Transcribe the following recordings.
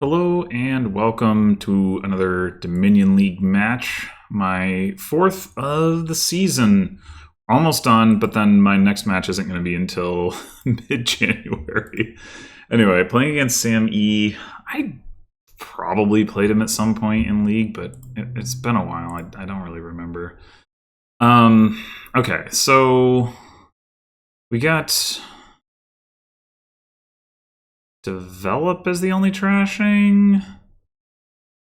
Hello and welcome to another Dominion League match. My fourth of the season. Almost done, but then my next match isn't going to be until mid-January. Anyway, playing against SamE. I probably played him at some point in League, but it's been a while. I don't really remember. Okay, so we got Develop as the only trashing,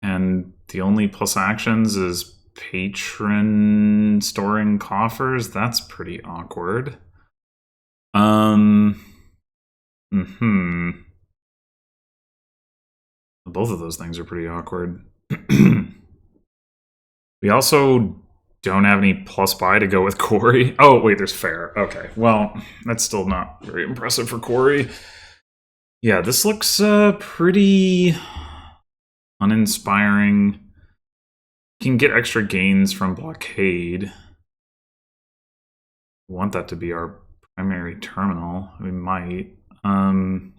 and the only plus actions is Patron storing coffers. That's pretty awkward. Both of those things are pretty awkward. We also don't have any plus buy to go with Corey. Oh, wait, there's fair. Okay, well, that's still not very impressive for Corey. Yeah, this looks pretty uninspiring. You can get extra gains from blockade. We want that to be our primary terminal. We might. I mean,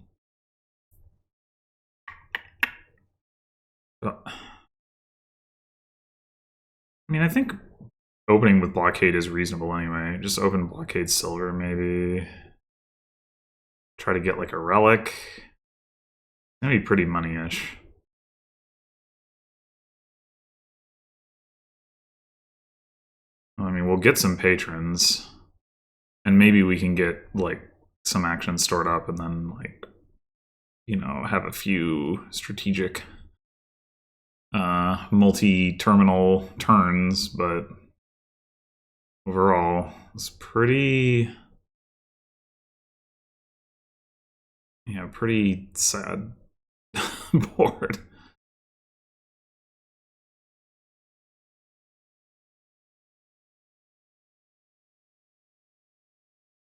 I think opening with blockade is reasonable anyway. Just open blockade silver, maybe. Try to get like a relic. That'd be pretty money-ish. I mean, we'll get some patrons. And maybe we can get like some action stored up and then like, you know, have a few strategic multi-terminal turns, but overall it's pretty pretty sad board.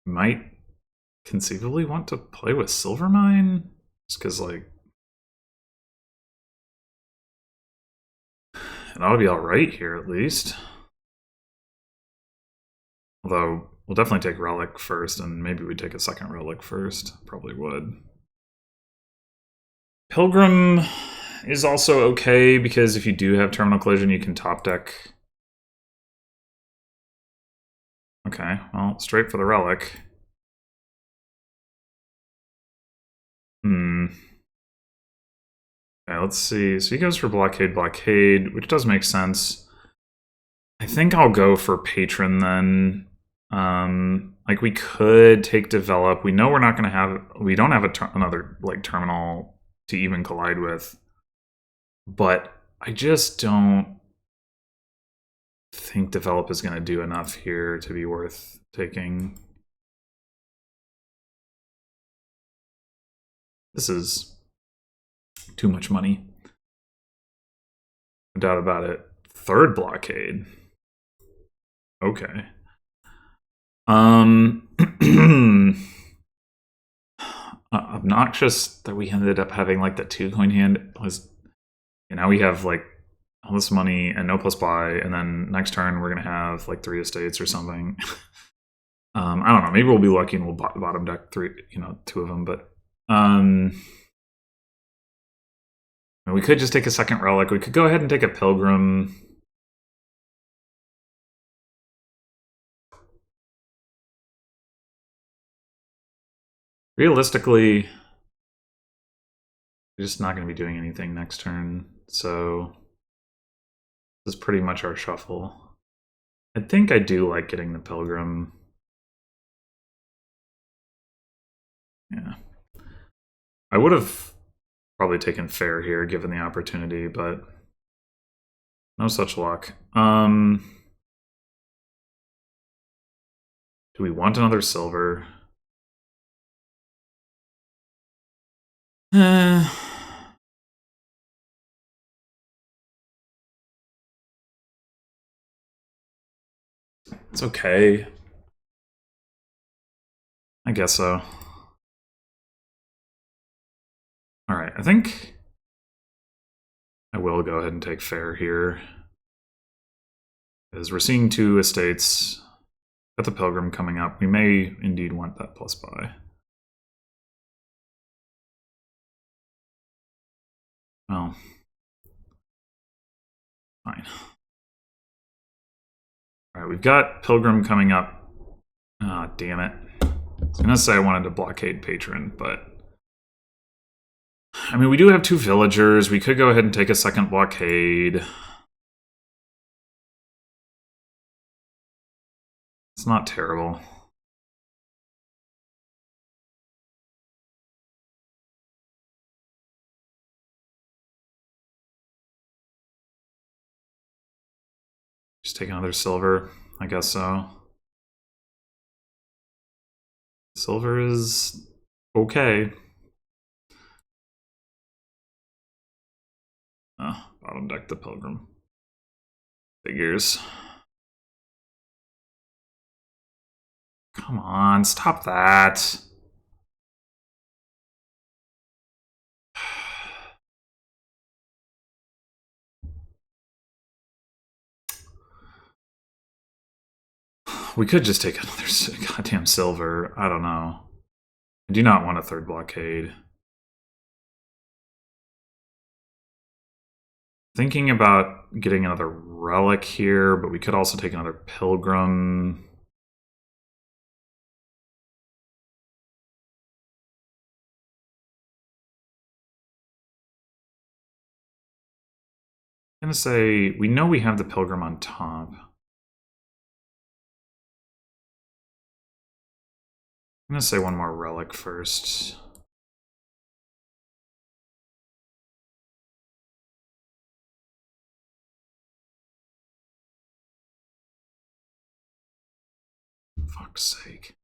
Might conceivably want to play with Silvermine just because like it ought to be alright here at least. Although we'll definitely take Relic first, and maybe we'd take a second Relic first. Probably would. Pilgrim is also okay because if you do have Terminal Collision, you can top deck. Okay, well, straight for the Relic. Okay, let's see. So he goes for Blockade, which does make sense. I think I'll go for Patron then. Like we could take Develop. We know we're not going to have. We don't have another like terminal to even collide with. But I just don't think Develop is going to do enough here to be worth taking. This is too much money. No doubt about it. Third blockade. Okay. Obnoxious that we ended up having like the 2-coin hand was, and now we have like all this money and no plus buy, and then next turn we're gonna have like 3 estates or something. I don't know. Maybe we'll be lucky and we'll bottom deck 2 of them, but we could just take a second relic. We could go ahead and take a pilgrim. Realistically, we're just not going to be doing anything next turn, so this is pretty much our shuffle. I think I do like getting the pilgrim. Yeah. I would have probably taken fair here given the opportunity, but no such luck. Do we want another silver? It's okay. I guess so. Alright, I think I will go ahead and take fair here. As we're seeing 2 estates. Got the pilgrim coming up. We may indeed want that plus buy. Well, fine. Alright, we've got Pilgrim coming up. Ah, oh, damn it. I was gonna say I wanted to blockade Patron, but... I mean, we do have 2 villagers. We could go ahead and take a second blockade. It's not terrible. Just take another silver. I guess so. Silver is okay. Bottom deck the Pilgrim. Figures. Come on, stop that. We could just take another goddamn silver. I don't know. I do not want a 3rd blockade. Thinking about getting another relic here, but we could also take another Pilgrim. I'm gonna say, we know we have the Pilgrim on top. I'm gonna say one more relic first. Fuck's sake.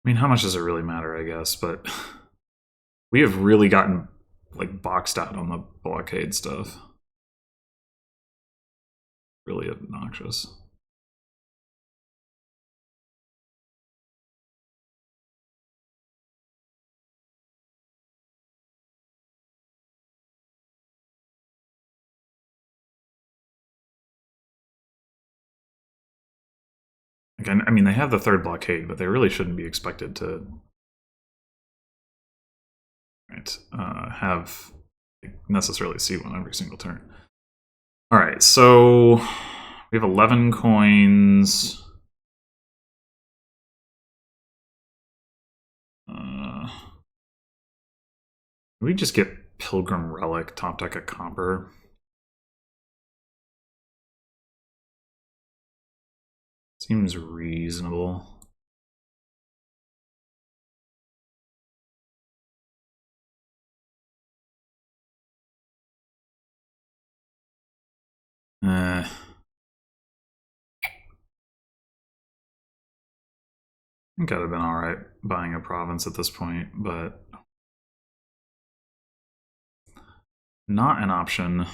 I mean, how much does it really matter, I guess, but we have really gotten, like, boxed out on the blockade stuff. Really obnoxious. Again, I mean, they have the 3rd blockade, but they really shouldn't be expected to have necessarily see one every single turn. All right, so we have 11 coins. We just get Pilgrim Relic, top deck a copper. Seems reasonable. I think I'd have been alright buying a province at this point, but not an option.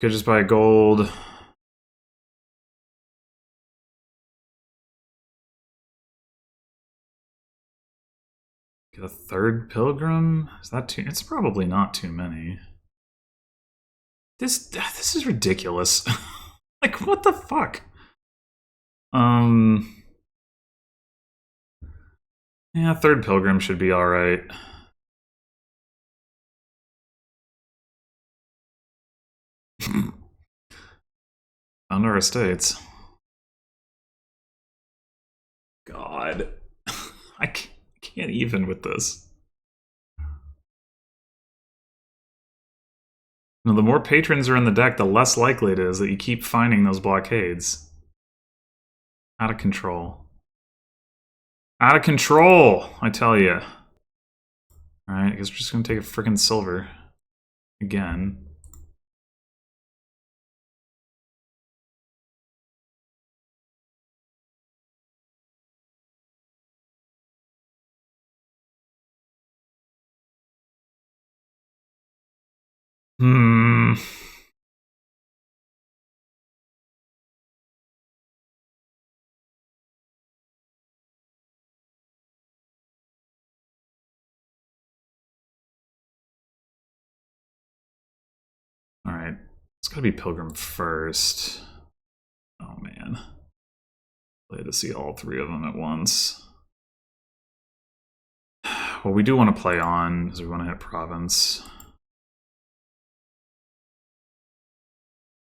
Could just buy gold. Get a 3rd Pilgrim? Is that too? It's probably not too many. This is ridiculous. Like, what the fuck? Yeah, 3rd Pilgrim should be alright. Found our estates. God. I can't even with this. No, the more patrons are in the deck, the less likely it is that you keep finding those blockades. Out of control. Out of control, I tell you. Alright, I guess we're just gonna take a freaking silver. Again. Hmm. It's gotta be Pilgrim first. Oh man. Play to see all three of them at once. Well, we do want to play on because we want to hit Province.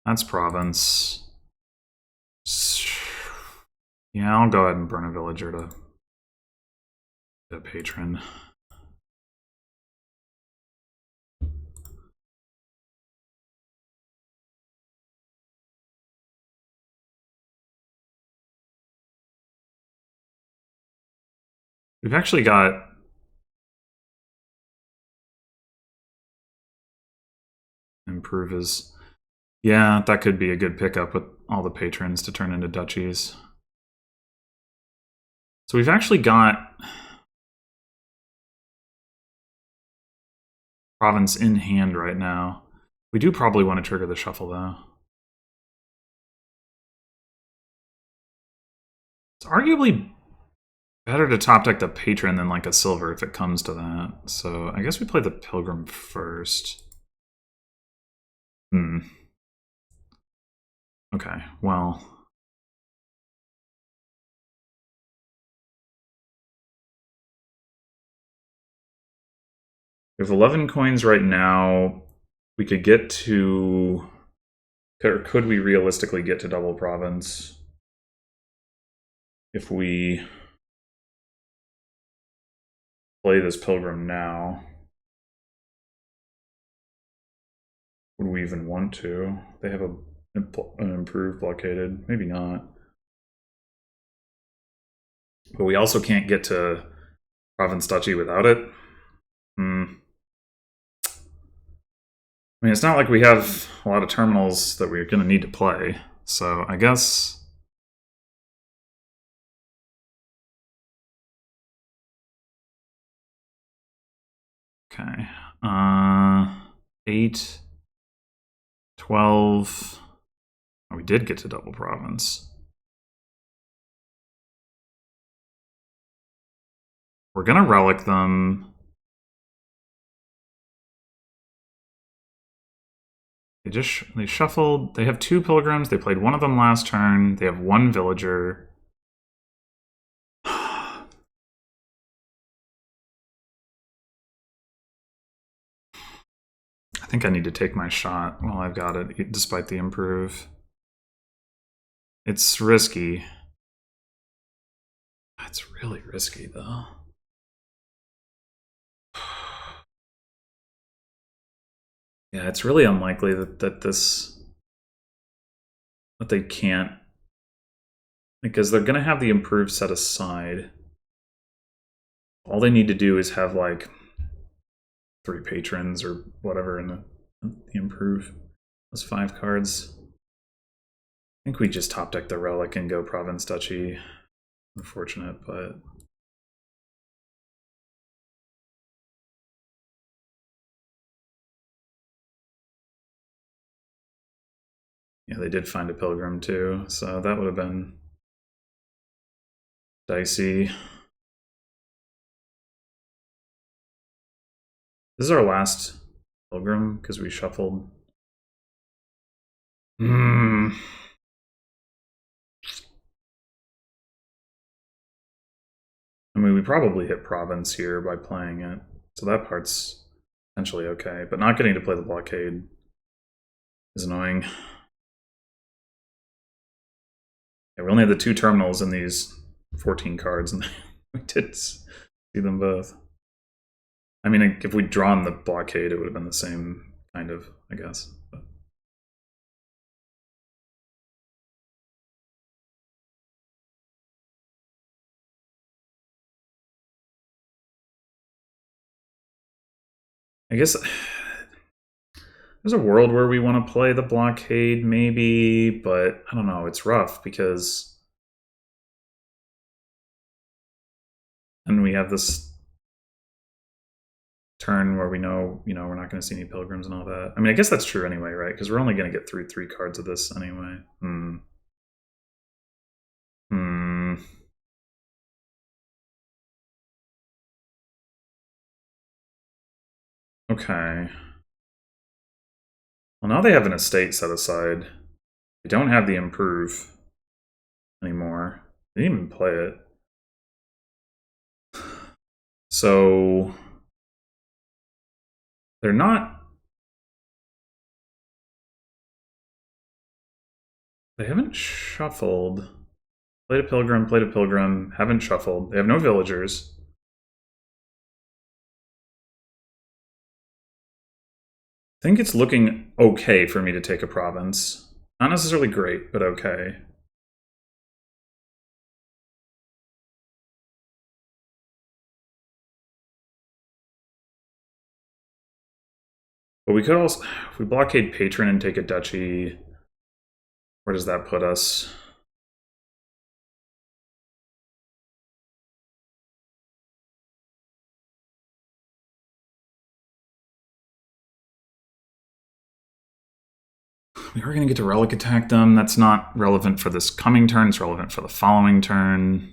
That's Province. Yeah, I'll go ahead and burn a villager to the patron. We've actually got improve his. Yeah, that could be a good pickup with all the patrons to turn into duchies. So we've actually got Province in hand right now. We do probably want to trigger the shuffle though. It's arguably better to top deck the patron than like a silver if it comes to that. So I guess we play the Pilgrim first. Okay, well. We have 11 coins right now. We could get to... Or could we realistically get to double province if we play this Pilgrim now? Would we even want to? They have an improved blockaded. Maybe not. But we also can't get to Province Duchy without it. I mean, it's not like we have a lot of terminals that we're going to need to play. So I guess... Okay. 8, 12... Oh, we did get to double province. We're going to relic them. They shuffled. They have 2 pilgrims. They played one of them last turn. They have 1 villager. I think I need to take my shot while I've got it, despite the improve. It's risky. It's really risky, though. Yeah, it's really unlikely that they can't, because they're going to have the improve set aside. All they need to do is have like 3 patrons or whatever in the improve. Those 5 cards. I think we just top deck the relic and go Province Duchy. Unfortunate, but... Yeah, they did find a pilgrim too, so that would have been dicey. This is our last pilgrim because we shuffled. I mean, we probably hit province here by playing it, so that part's potentially okay, but not getting to play the blockade is annoying. Yeah, we only had the 2 terminals in these 14 cards, and we did see them both. I mean, if we'd drawn the blockade, it would have been the same kind of, I guess. But. I guess there's a world where we want to play the blockade, maybe, but I don't know. It's rough because... And we have this turn where we know, we're not going to see any pilgrims and all that. I mean, I guess that's true anyway, right? Because we're only going to get through 3 cards of this anyway. Okay. Well, now they have an estate set aside. They don't have the improve anymore. They didn't even play it. So they're not... They haven't shuffled. Played a pilgrim, haven't shuffled. They have no villagers. I think it's looking okay for me to take a province. Not necessarily great, but okay. But we could also, if we blockade Patron and take a duchy, where does that put us? We are going to get to relic attack them. That's not relevant for this coming turn. It's relevant for the following turn.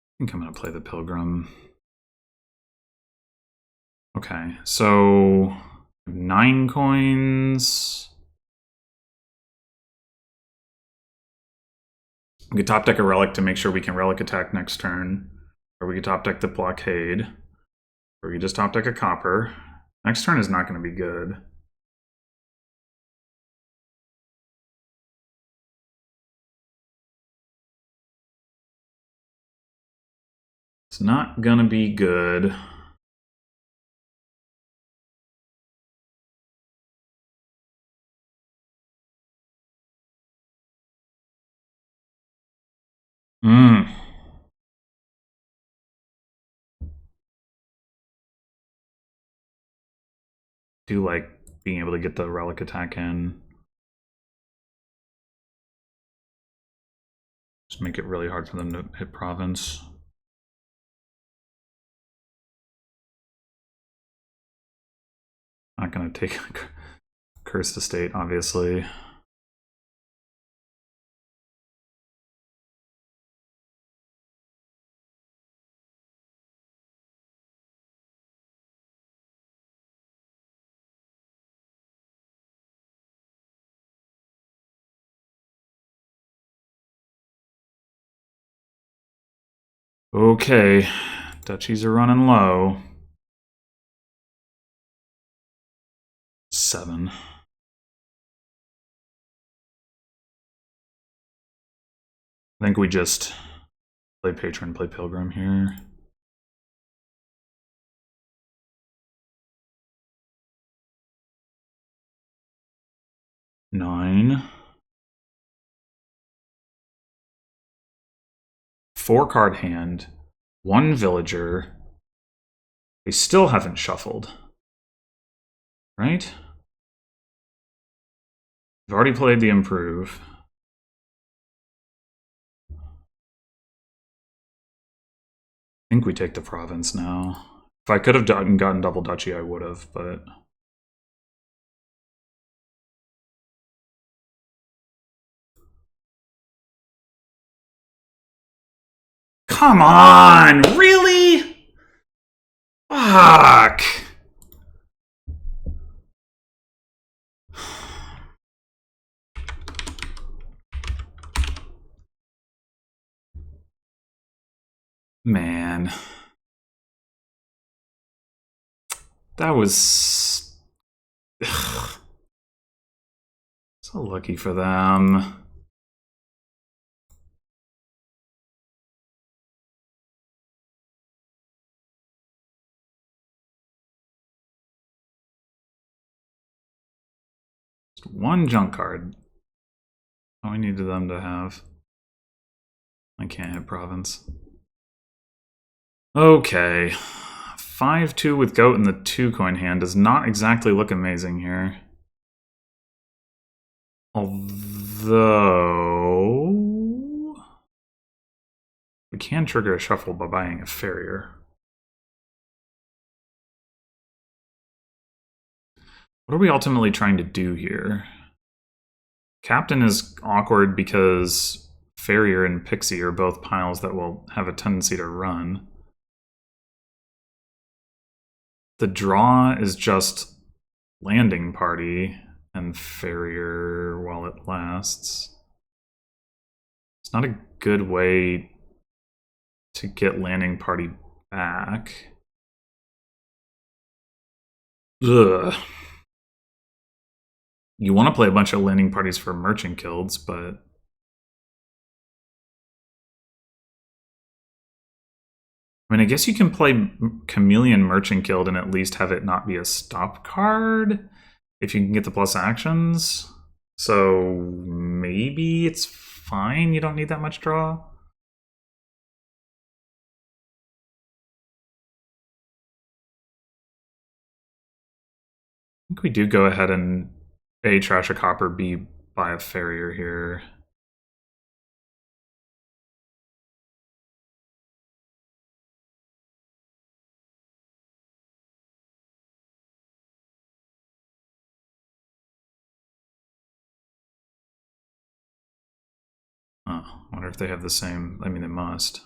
I think I'm going to play the Pilgrim. Okay, so 9 coins. We could top deck a relic to make sure we can relic attack next turn. Or we could top deck the blockade. Or we could just top deck a copper. Next turn is not going to be good. It's not going to be good. Do like being able to get the relic attack in. Just make it really hard for them to hit province. Not going to take Cursed Estate, obviously. Okay, duchies are running low. 7. I think we just play Patron, play Pilgrim here. Nine. 4-card hand, 1 villager. They still haven't shuffled. Right? We've already played the improve. I think we take the province now. If I could have gotten double duchy, I would have, but... Come on! Really? Fuck! Man. That was... Ugh. So lucky for them. Just 1 junk card. All we needed them to have. I can't hit province. Okay. 5-2 with goat in the 2-coin hand does not exactly look amazing here. Although... we can trigger a shuffle by buying a farrier. What are we ultimately trying to do here? Captain is awkward because farrier and pixie are both piles that will have a tendency to run. the draw is just landing party and farrier while it lasts. It's not a good way to get landing party back. Ugh. You want to play a bunch of landing parties for merchant guilds, but I mean, I guess you can play Chameleon Merchant Guild and at least have it not be a stop card if you can get the plus actions. So maybe it's fine. You don't need that much draw. I think we do go ahead and A, trash a copper, B, buy a farrier here. Oh, I wonder if they have the same. I mean, they must.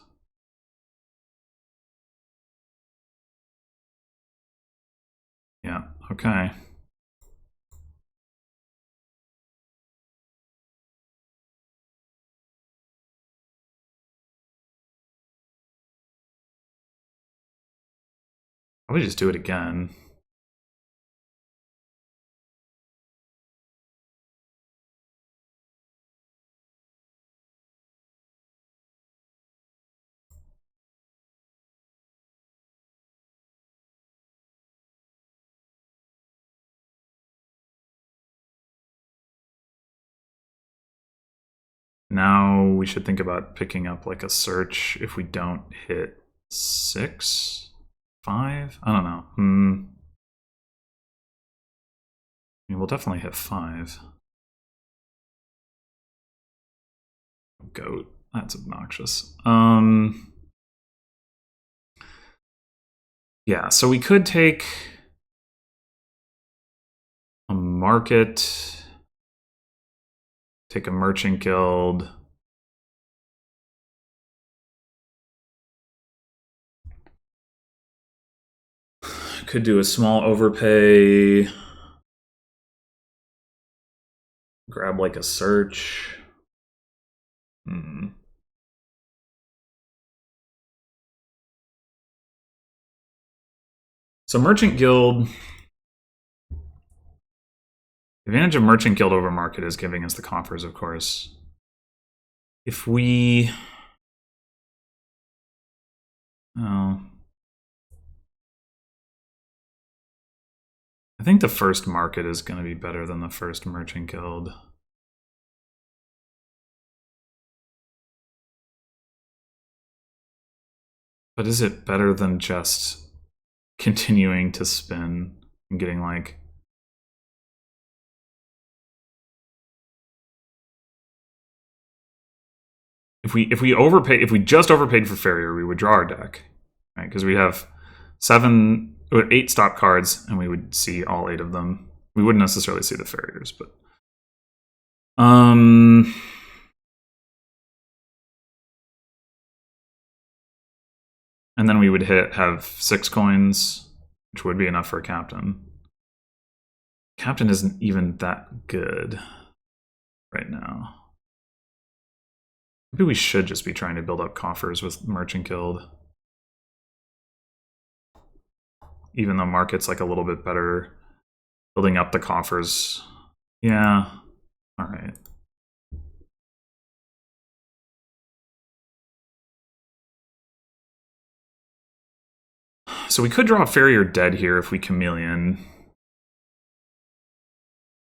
Yeah, okay. Probably just do it again. Now we should think about picking up like a search if we don't hit 6, 5. I don't know. I mean, we'll definitely hit 5. Goat. That's obnoxious. Yeah, so we could take a market, take a merchant guild. Could do a small overpay. Grab like a search. So Merchant Guild, the advantage of Merchant Guild over Market is giving us the coffers, of course. If we... Oh. I think the first Market is going to be better than the first Merchant Guild. But is it better than just continuing to spin and getting like... If we just overpaid for Farrier, we would draw our deck, right? Because we'd have 8 stop cards, and we would see all 8 of them. We wouldn't necessarily see the Farriers, but and then we would have 6 coins, which would be enough for a captain. Captain isn't even that good right now. Maybe we should just be trying to build up coffers with Merchant Guild. Even though Market's like a little bit better building up the coffers. Yeah, all right. So we could draw a Farrier dead here if we Chameleon.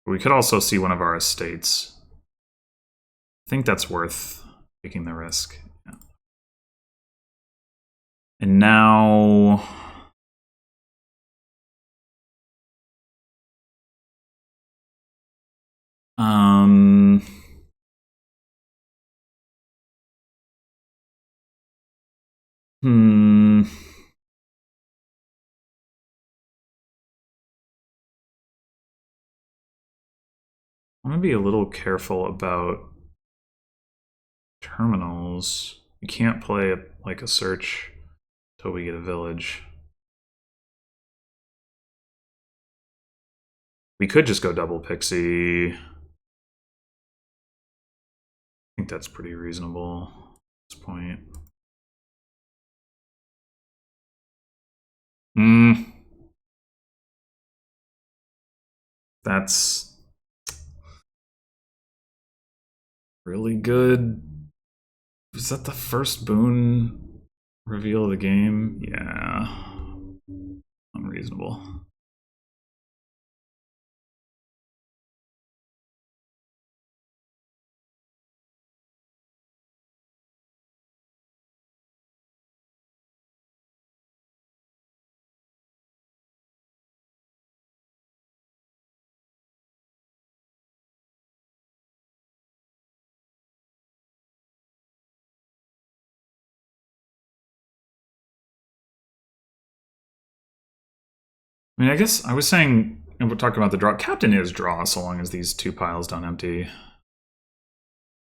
We could also see one of our estates. I think that's worth taking the risk. Yeah. And now... I'm gonna be a little careful about terminals. We can't play like a search until we get a village. We could just go double Pixie. I think that's pretty reasonable at this point. That's really good. Is that the first boon reveal of the game? Yeah. Unreasonable. I mean, I guess I was saying, and we're talking about the draw. Captain is draw so long as these two piles don't empty.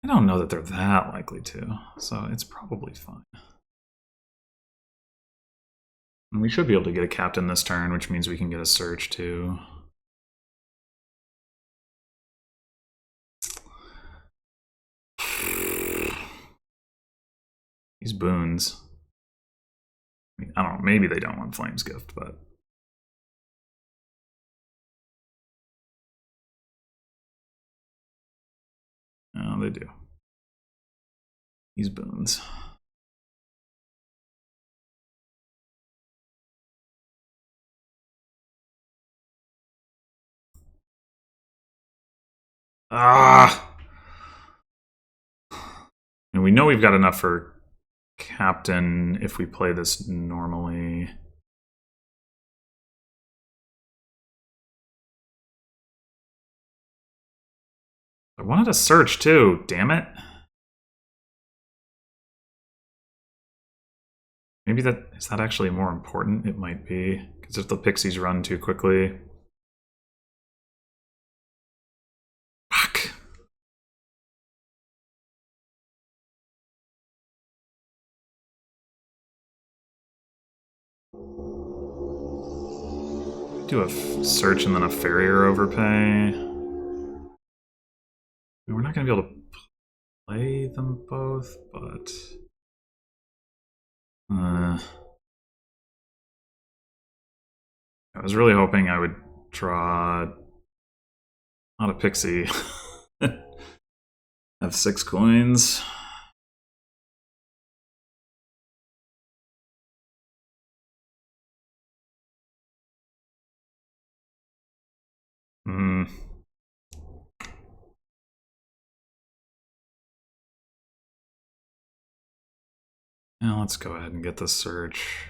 I don't know that they're that likely to, so it's probably fine. And we should be able to get a captain this turn, which means we can get a search too. These boons. I mean, I don't know, maybe they don't want Flame's Gift, but... No, they do. These boons. Ah! And we know we've got enough for captain if we play this normally. I wanted a search too, damn it. Maybe that is that actually more important? It might be, because if the pixies run too quickly. Fuck. Do a search and then a farrier overpay. We're not going to be able to play them both, but... I was really hoping I would draw... Not a pixie. Have 6 coins. Now let's go ahead and get the search.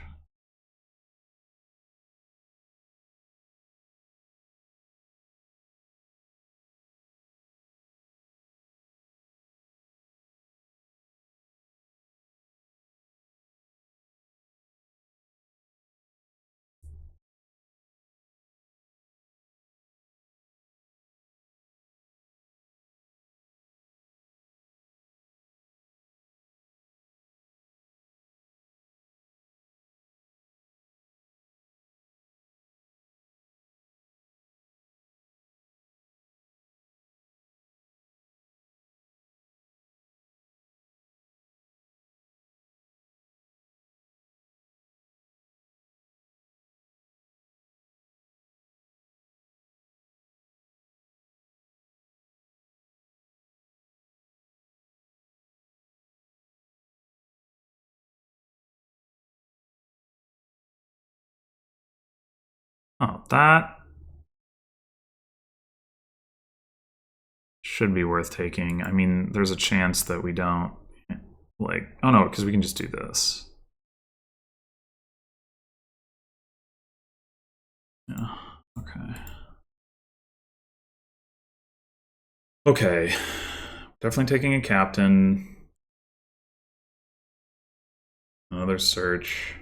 Oh, that should be worth taking. I mean, there's a chance that we don't, like, oh no, because we can just do this. Yeah, okay. Okay, definitely taking a captain. Another search.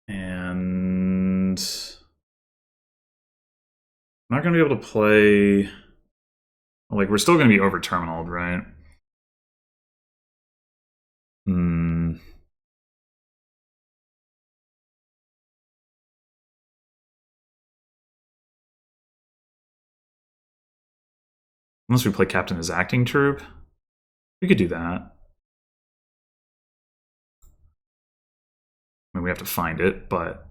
And I'm not going to be able to play... Like, we're still going to be over terminaled, right? Unless we play captain as acting troop. We could do that. I mean, we have to find it, but...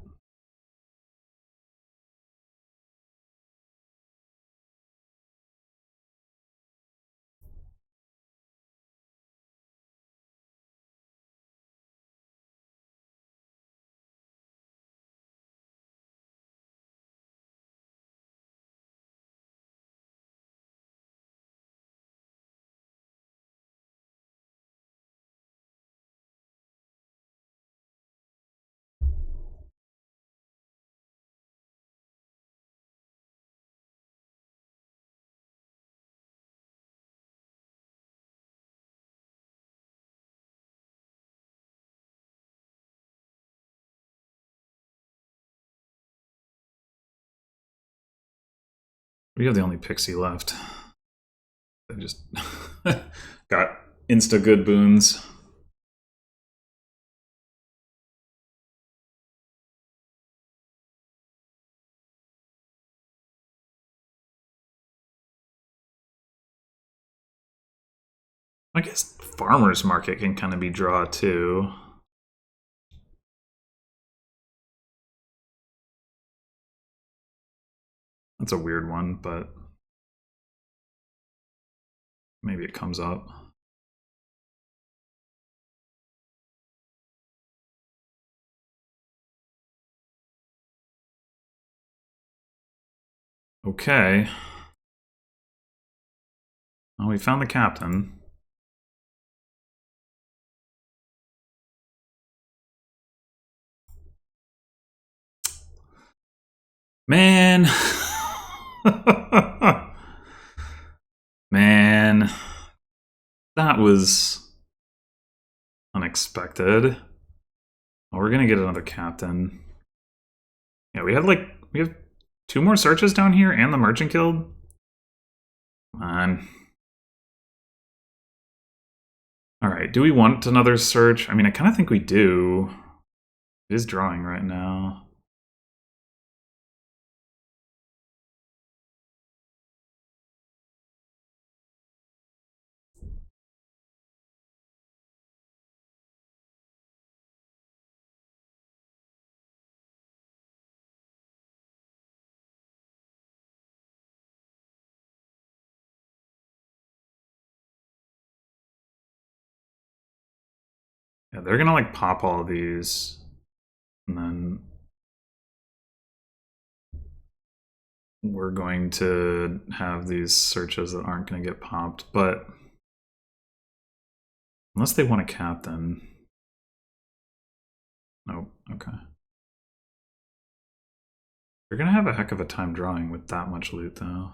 We have the only pixie left. I just got insta good boons. I guess farmer's market can kind of be draw too. That's a weird one, but maybe it comes up. Okay. Well, we found the captain. Man. Man. That was unexpected. Well, we're gonna get another captain. Yeah, we have 2 more searches down here and the Merchant Guild. Come on. Alright, do we want another search? I mean, I kind of think we do. It is drawing right now. Yeah, they're gonna like pop all of these. And then we're going to have these searches that aren't going to get popped, but unless they want a captain. Nope, okay. They're going to have a heck of a time drawing with that much loot, though.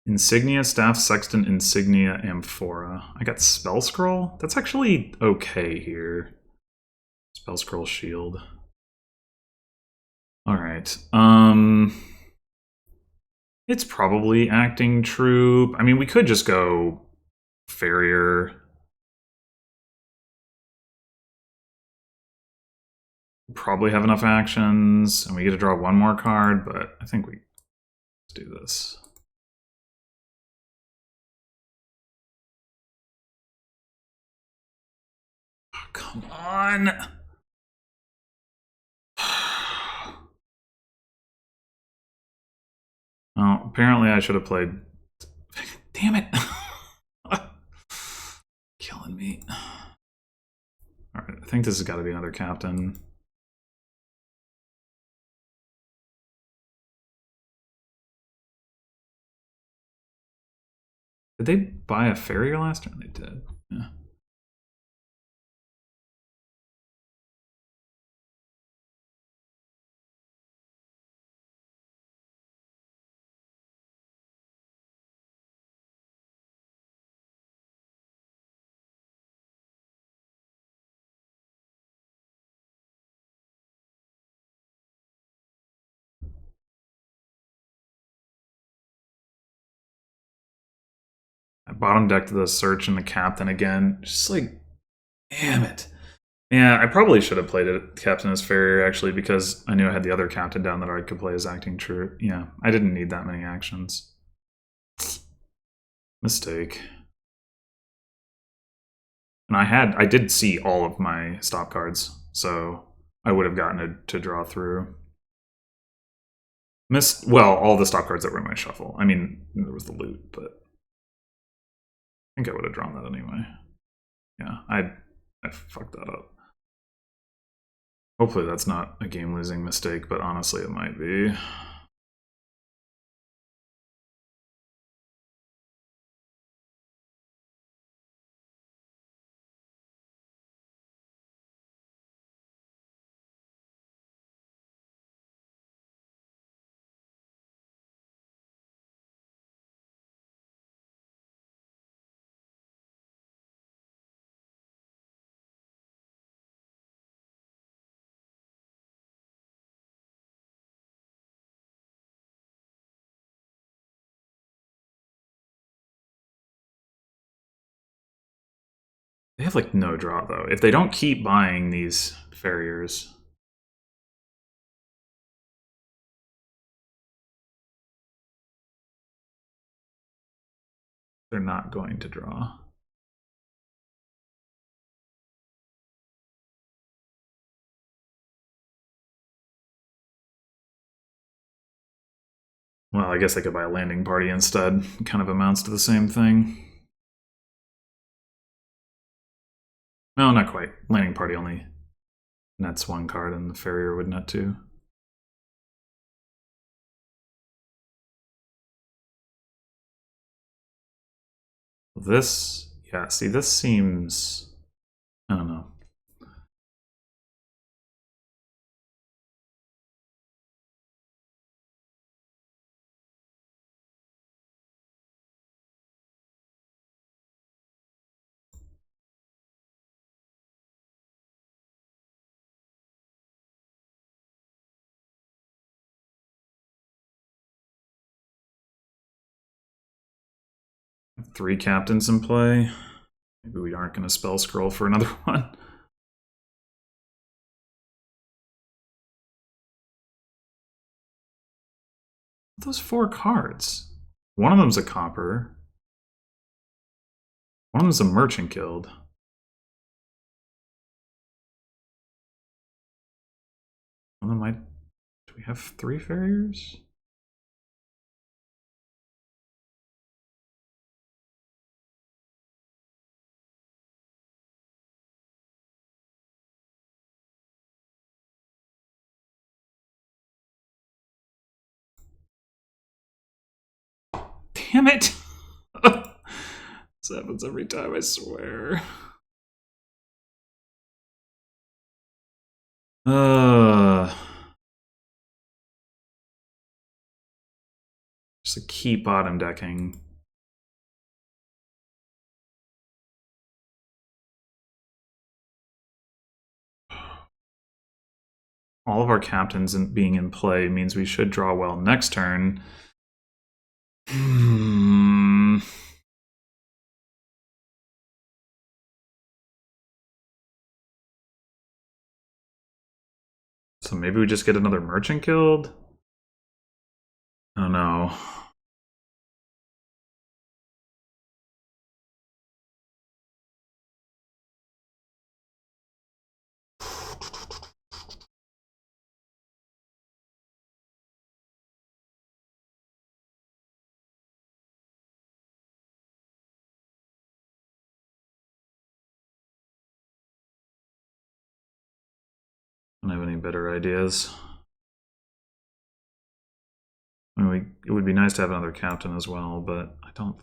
Insignia, Staff, Sextant, Insignia, Amphora. I got Spell Scroll? That's actually okay here. Spell Scroll Shield. Alright. It's probably Acting Troop. I mean, we could just go Farrier. Probably have enough actions, and we get to draw 1 more card, but I think let's do this. Oh, come on! Well, apparently I should have played... Damn it! Killing me. Alright, I think this has got to be another captain. Did they buy a farrier last time? They did. Yeah. I bottom decked the search and the captain again. Just like, damn it. Yeah, I probably should have played it captain as farrier actually because I knew I had the other captain down that I could play as acting troop. Yeah, I didn't need that many actions. Mistake. And I did see all of my stop cards, so I would have gotten it to draw through. Missed, well, all the stop cards that were in my shuffle. I mean, there was the loot, but I think I would have drawn that anyway. Yeah, I fucked that up. Hopefully that's not a game-losing mistake, but honestly it might be. They have like no draw though. If they don't keep buying these farriers, they're not going to draw. Well, I guess they could buy a landing party instead. It kind of amounts to the same thing. No, not quite. Landing party only nets one card, and the farrier would net two. This, yeah, see, this seems, I don't know. Three captains in play. Maybe we aren't going to spell scroll for another one. Those four cards. One of them's a copper. One of them's a merchant guild. One of them might. Do we have three farriers? Damn it! This happens every time, I swear. Just to keep bottom decking. All of our captains being in play means we should draw well next turn. So maybe we just get another merchant guild? I don't know. I don't have any better ideas. I mean, it would be nice to have another captain as well, but I don't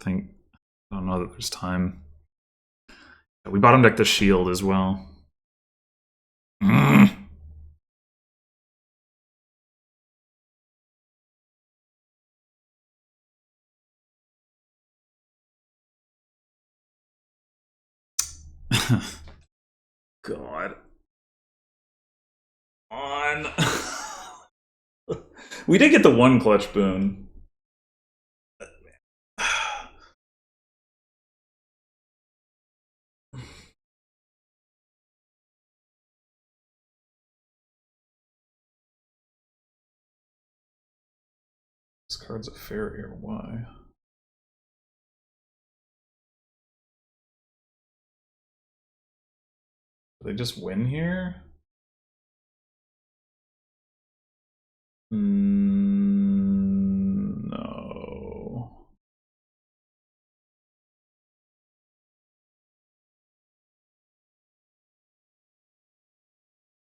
know that there's time. We bottom deck the shield as well. God. On. We did get the one clutch boon. This card's a farrier. Why? Do they just win here? No.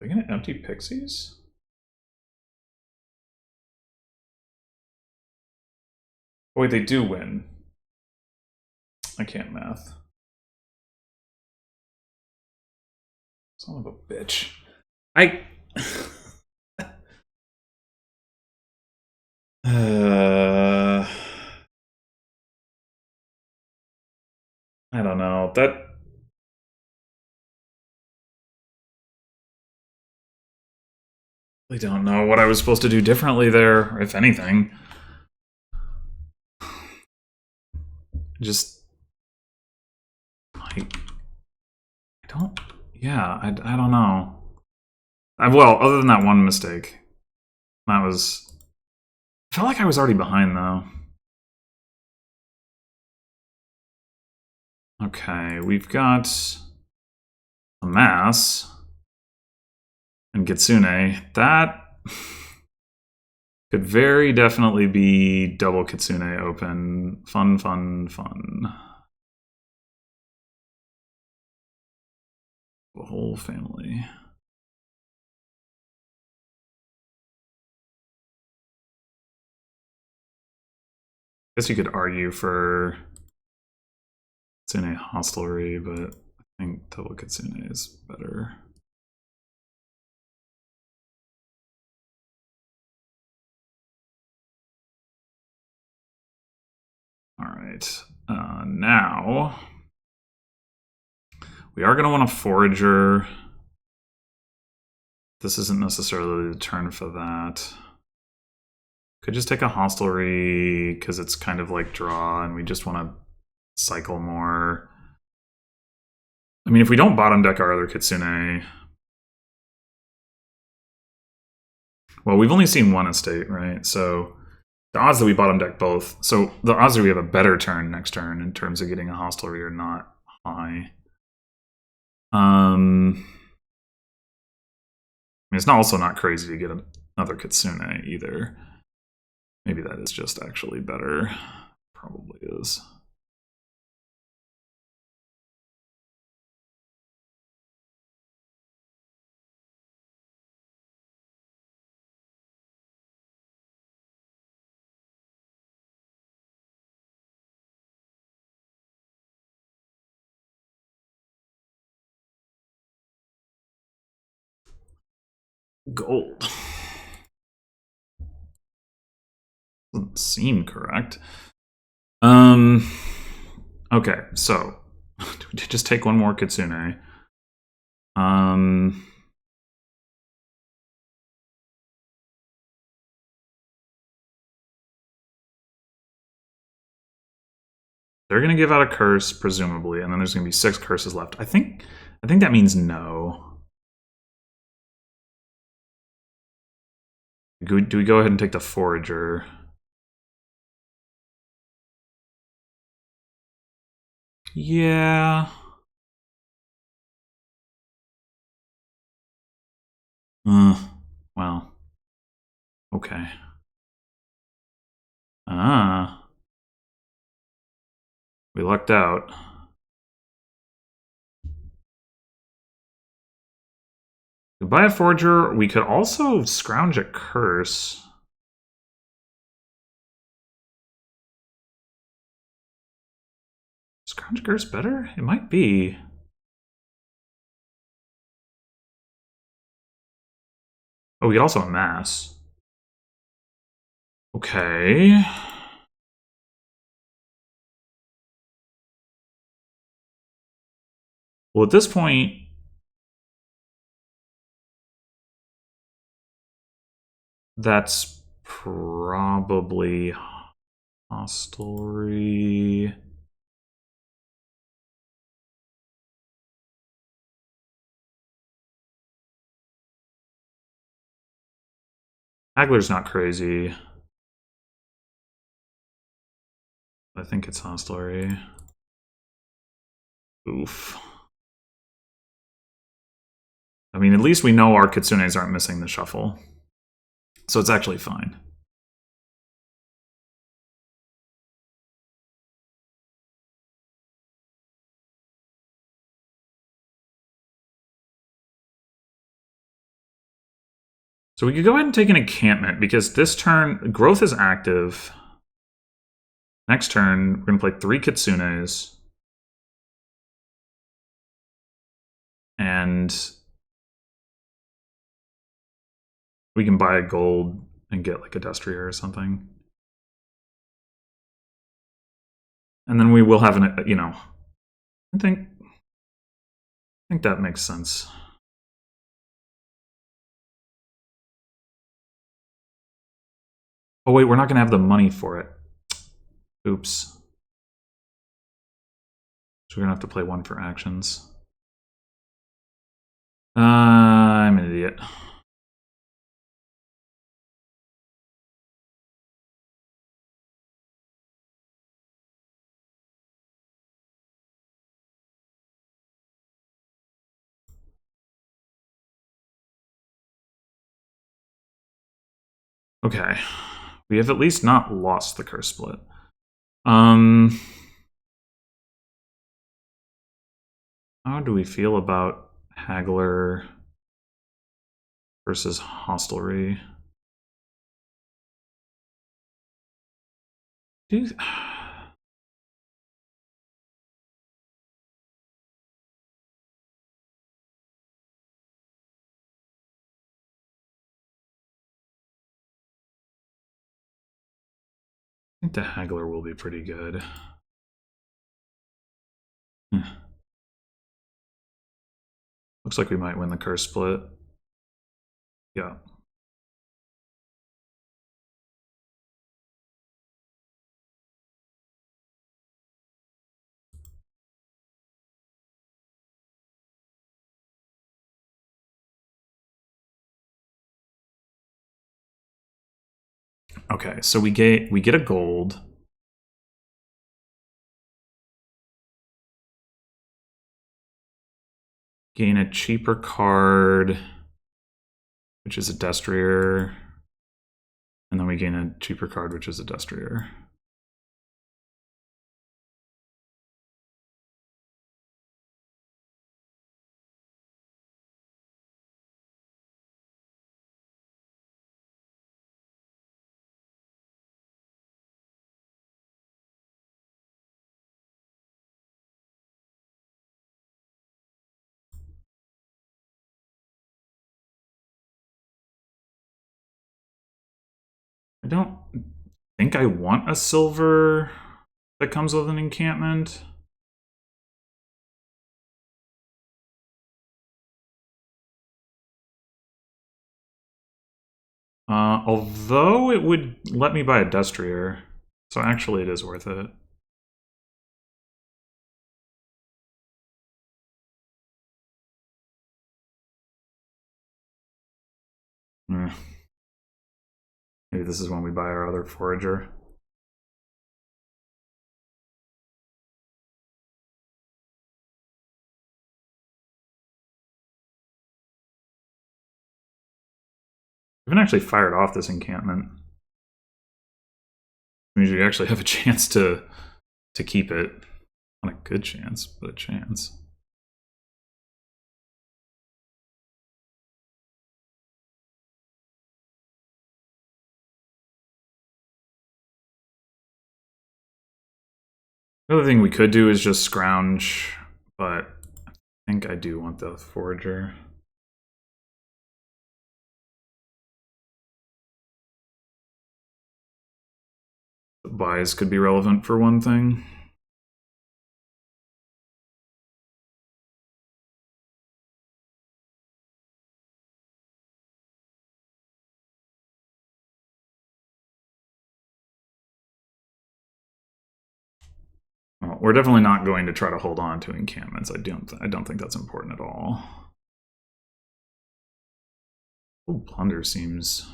Are they gonna empty pixies? Oh, wait, they do win. I can't math. Son of a bitch. I don't know. I don't know what I was supposed to do differently there, if anything. Just like I don't. Yeah, I don't know. Well, other than that one mistake, that was. I felt like I was already behind though. Okay, we've got a mass and Kitsune. That could very definitely be double Kitsune open. Fun, fun, fun. The whole family. I guess you could argue for Kitsune Hostelry, but I think double Kitsune is better. Alright, now we are going to want a Forager. This isn't necessarily the turn for that. Could just take a Hostelry because it's kind of like draw and we just want to cycle more. I mean, if we don't bottom deck our other Kitsune... Well, we've only seen one estate, right? So the odds that we bottom deck both... So the odds that we have a better turn next turn in terms of getting a Hostelry are not high. I mean, it's also not crazy to get another Kitsune either. Maybe that is just actually better. Probably is. Gold. Doesn't seem correct. Okay, so just take one more Kitsune. They're gonna give out a curse, presumably, and then there's gonna be 6 curses left. I think that means no. Do we go ahead and take the Forager? Yeah. Well. Okay. We lucked out. We buy a Forager. We could also scrounge a curse. Scrounge a curse better? It might be. Oh, we could also amass. Okay. Well, at this point, that's probably Hostelry. Haggler's not crazy. I think it's hostelry. Oof. I mean, at least we know our kitsunes aren't missing the shuffle. So it's actually fine. So we could go ahead and take an encampment, because this turn, growth is active. Next turn, we're going to play 3 kitsunes. And we can buy a gold and get like a Destrier or something. And then we will have an, you know, I think that makes sense. Oh wait, we're not going to have the money for it. Oops. So we're going to have to play 1 for actions. I'm an idiot. Okay. We have at least not lost the curse split. How do we feel about Haggler versus hostelry? I think the Haggler will be pretty good. Looks like we might win the curse split. Yeah. Okay, so we get a gold. Gain a cheaper card, which is a Destrier. And then we gain a cheaper card, which is a Destrier. I don't think I want a silver that comes with an encampment. Although it would let me buy a Destrier, so actually it is worth it. Maybe this is when we buy our other forager. We haven't actually fired off this encampment. It means we actually have a chance to keep it. Not a good chance, but a chance. The other thing we could do is just scrounge, but I think I do want the forager. The buys could be relevant for one thing. Well, we're definitely not going to try to hold on to encampments. I don't think that's important at all. Oh, plunder seems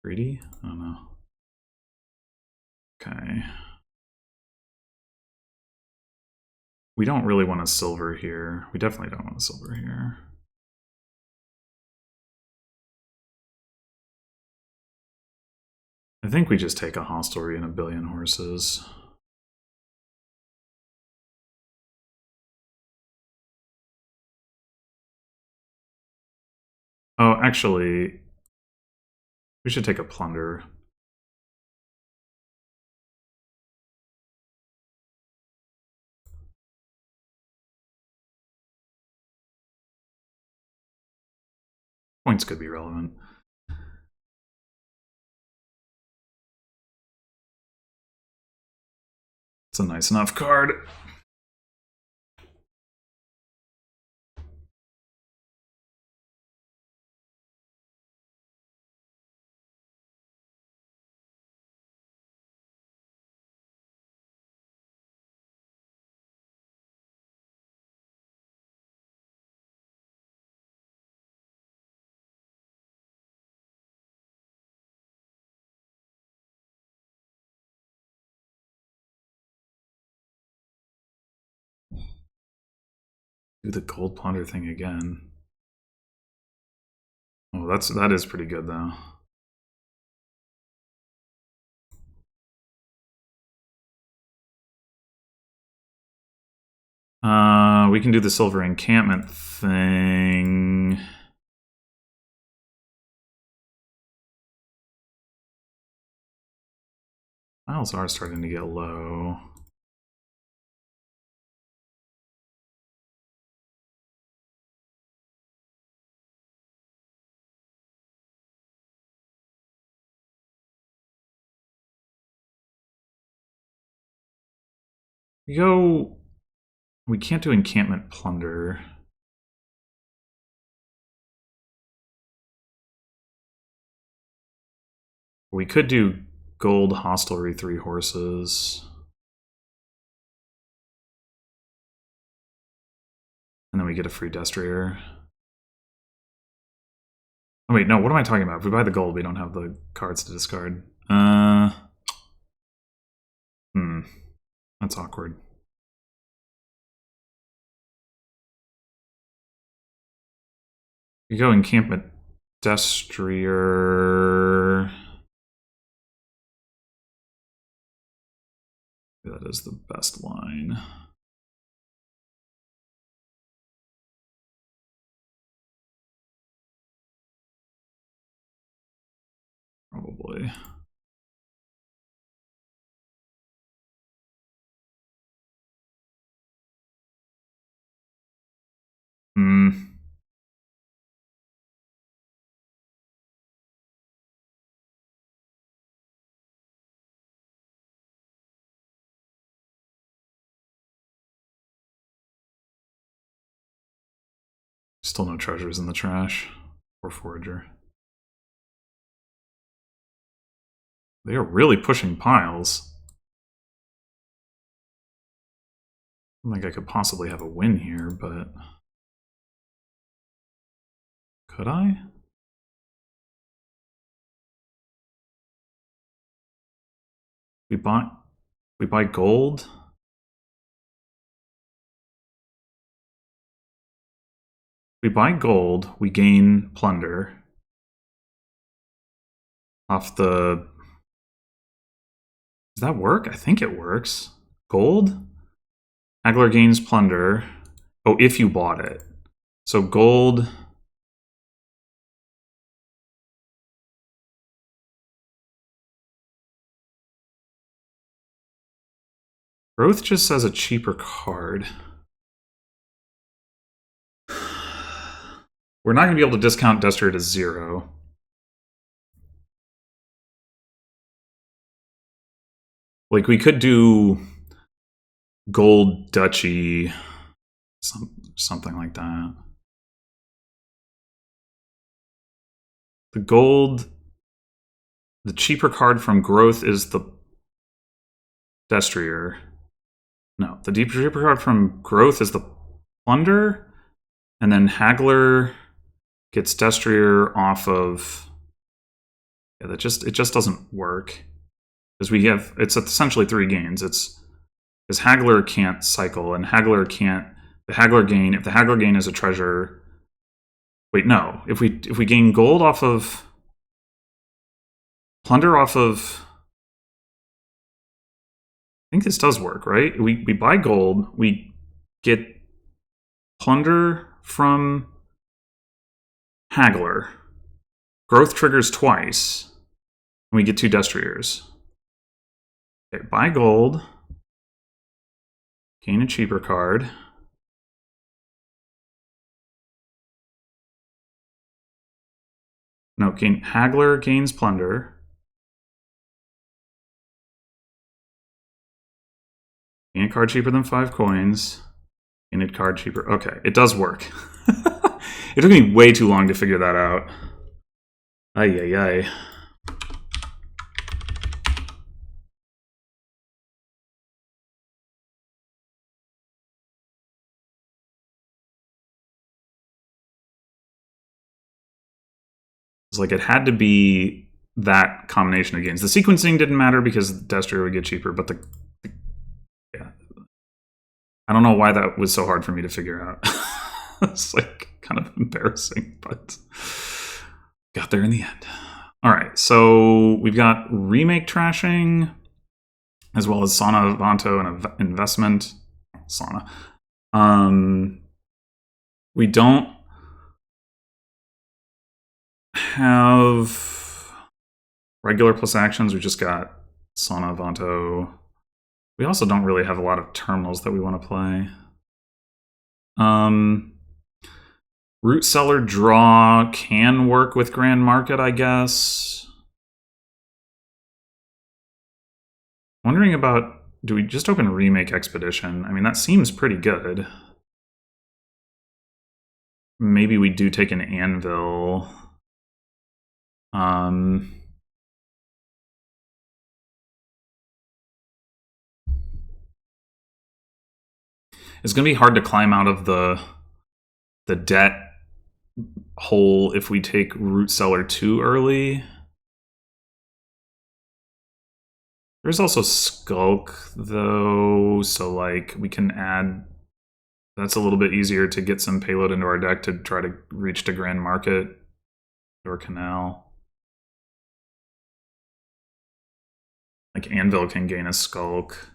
greedy. I don't know. Okay. We don't really want a silver here. We definitely don't want a silver here. I think we just take a hostelry and a billion horses. Oh, actually, we should take a plunder. Points could be relevant. It's a nice enough card. Do the gold plunder thing again. Oh, that is pretty good though. We can do the silver encampment thing. Miles are starting to get low. We can't do encampment plunder. We could do gold hostelry 3 horses. And then we get a free destrier. Oh wait, no, what am I talking about? If we buy the gold, we don't have the cards to discard. That's awkward. We go encampment destrier. That is the best line. Probably. Still no treasures in the trash. Or forager. They are really pushing piles. I don't think I could possibly have a win here, but... Could I? We buy gold? We buy gold, we gain plunder. Off the... Does that work? I think it works. Gold? Haggler gains plunder. Oh, if you bought it. So gold... Growth just says a cheaper card. We're not going to be able to discount Destrier to 0. Like, we could do gold duchy, something like that. The gold, the cheaper card from growth is the Destrier. No, the cheaper card from growth is the plunder, and then Haggler gets Destrier off of... Yeah, it just doesn't work. Because we have, it's essentially 3 gains. It's because Haggler can't cycle, and Haggler can't. The Haggler gain, if the Haggler gain is a treasure. Wait, no. If we gain gold off of plunder off of, I think this does work, right? We buy gold, we get plunder from Haggler. Growth triggers twice, and we get 2 Destriers. Okay, buy gold. Gain a cheaper card. No, Haggler gains plunder. Gain a card cheaper than 5 coins. Gain a card cheaper. Okay, it does work. It took me way too long to figure that out. Ay, ay, ay. It's like it had to be that combination of gains. The sequencing didn't matter because the Destrier would get cheaper, but yeah. I don't know why that was so hard for me to figure out. It's like kind of embarrassing, but got there in the end. All right, so we've got remake trashing, as well as Sauna Vanto and investment. Sauna. We don't have regular plus actions. We just got Sauna Vanto. We also don't really have a lot of terminals that we want to play. Root Cellar draw can work with Grand Market, I guess. Wondering about, do we just open Remake Expedition? I mean, that seems pretty good. Maybe we do take an Anvil. It's going to be hard to climb out of the debt hole if we take Root Cellar too early. There's also Skulk, though, so like we can add... That's a little bit easier to get some payload into our deck to try to reach to Grand Market or Canal. Like Anvil can gain a Skulk.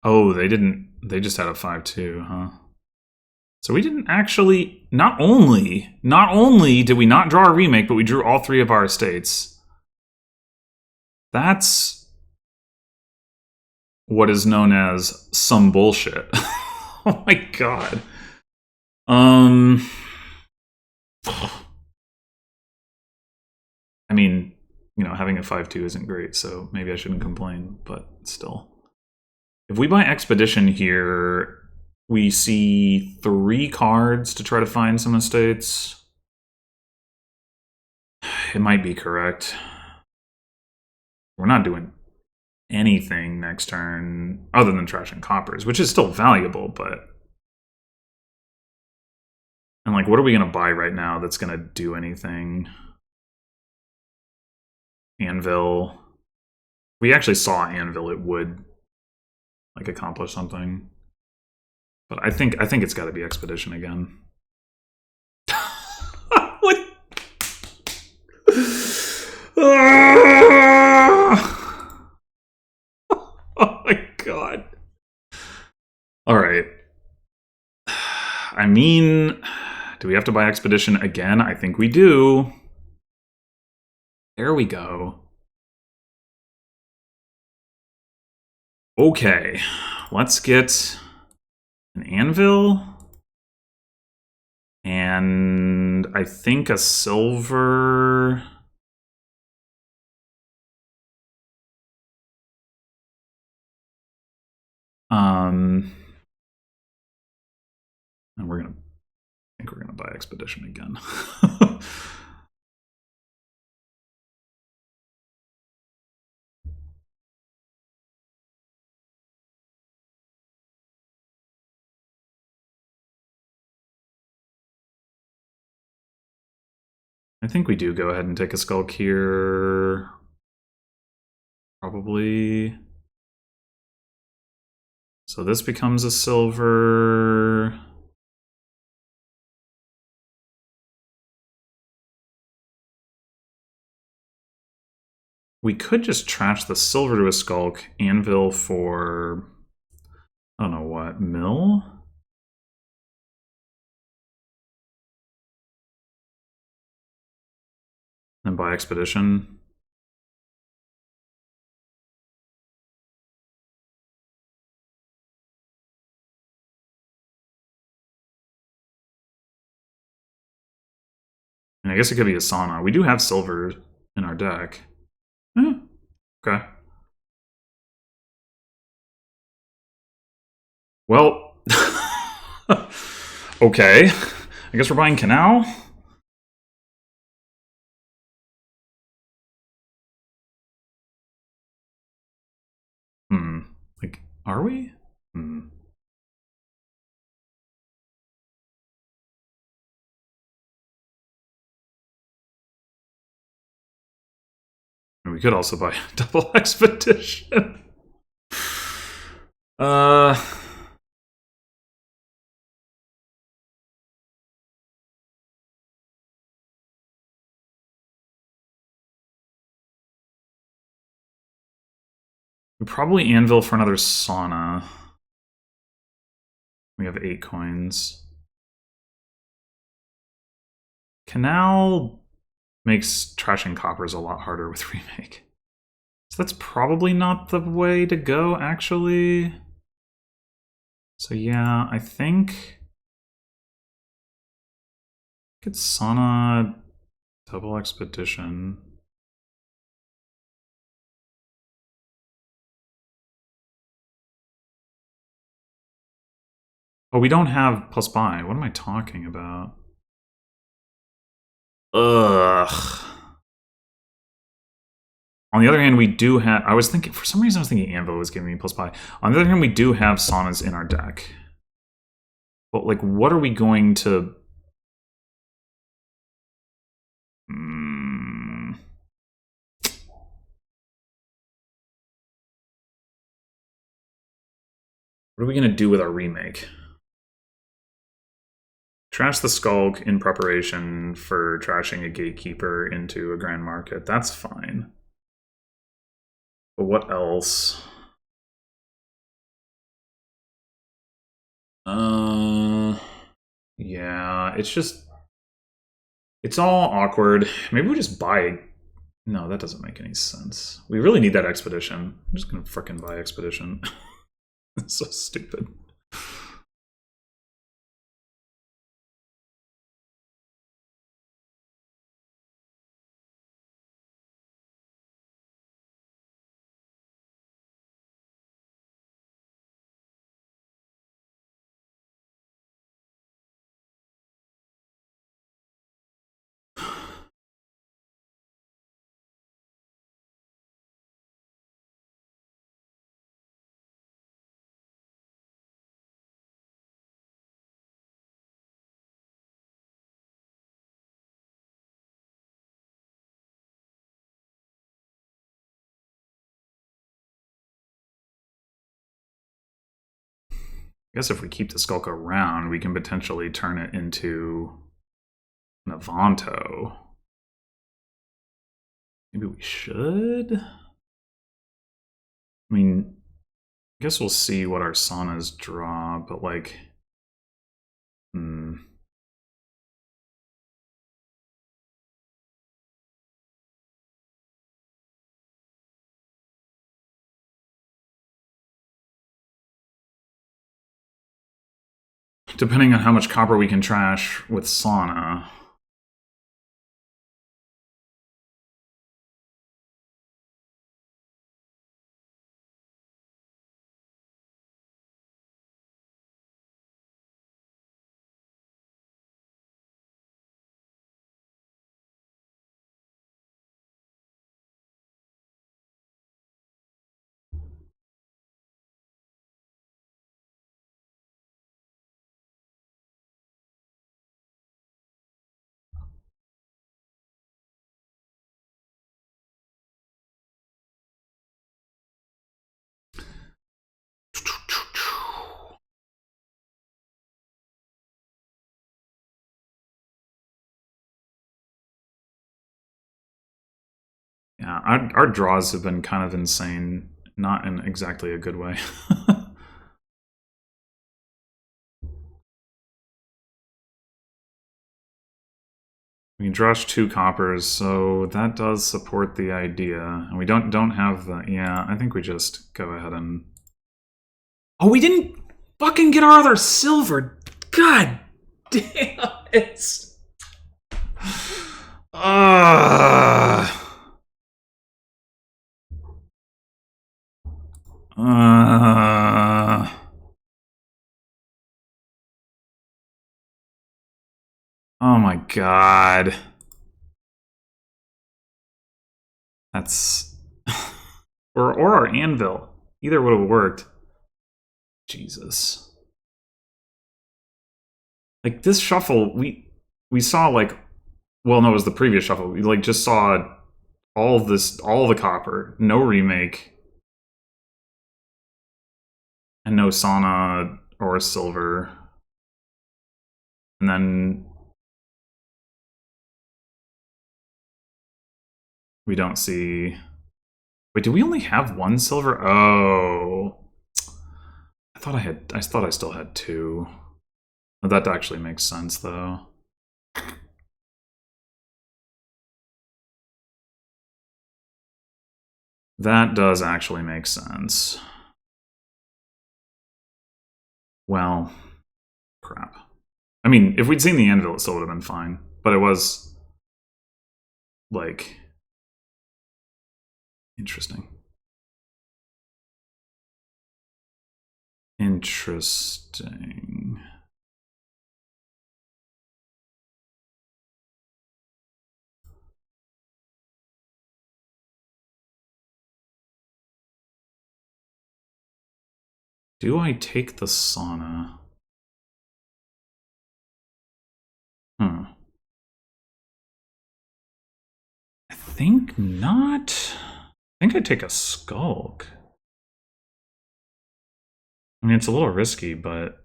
Oh, they didn't... They just had a 5-2, huh? So we didn't actually... Not only did we not draw a remake, but we drew all 3 of our estates. That's what is known as some bullshit. Oh my god. I mean, you know, having a 5-2 isn't great, so maybe I shouldn't complain, but still. If we buy Expedition here, we see 3 cards to try to find some estates. It might be correct. We're not doing anything next turn other than trashing coppers, which is still valuable, but... And like, what are we going to buy right now that's going to do anything? Anvil. We actually saw Anvil, it would like accomplish something. But I think it's got to be Expedition again. What? Oh my god. All right. I mean, do we have to buy Expedition again? I think we do. There we go. Okay, let's get an Anvil. And I think a silver... And I think we're gonna buy Expedition again. I think we do go ahead and take a skulk here. Probably. So this becomes a silver. We could just trash the silver to a skulk, anvil for, I don't know what, mill? And buy expedition. And I guess it could be a sauna. We do have silver in our deck. Okay. Well, okay. I guess we're buying Canal. Like, are we? We could also buy double expedition. uh, we probably anvil for another sauna. We have 8 coins. Canal makes trashing coppers a lot harder with remake. So that's probably not the way to go, actually. So yeah, I think it's sauna double expedition. Oh, we don't have plus buy. What am I talking about? Ugh. On the other hand, we do have... I was thinking... For some reason, I was thinking Anvo was giving me plus buy. On the other hand, we do have saunas in our deck. But, like, what are we going to... What are we going to do with our remake? Trash the Skulk in preparation for trashing a Gatekeeper into a Grand Market. That's fine. But what else? Yeah, it's just... It's all awkward. Maybe we just buy... No, that doesn't make any sense. We really need that Expedition. I'm just gonna frickin' buy Expedition. It's so stupid. I guess if we keep the Skulk around, we can potentially turn it into an Avanto. Maybe we should? I mean, I guess we'll see what our saunas draw, but like... Depending on how much copper we can trash with sauna. Yeah, our draws have been kind of insane, not in exactly a good way. We drash 2 coppers, so that does support the idea. And we don't have the... Yeah, I think we just go ahead and... Oh, we didn't fucking get our other silver! God damn it! Oh my god. That's... or our anvil. Either would have worked. Jesus. Like, this shuffle, we saw, like... Well, no, it was the previous shuffle. We, like, just saw all the copper. No remake. And no sauna or silver. And then... we don't see... Wait, do we only have 1 silver? Oh... I thought I still had 2. Well, that actually makes sense, though. That does actually make sense. Well, crap. I mean, if we'd seen the anvil, it still would have been fine. But it was... like... interesting. Interesting. Do I take the sauna? I think not. I think I'd take a skulk. I mean, it's a little risky, but...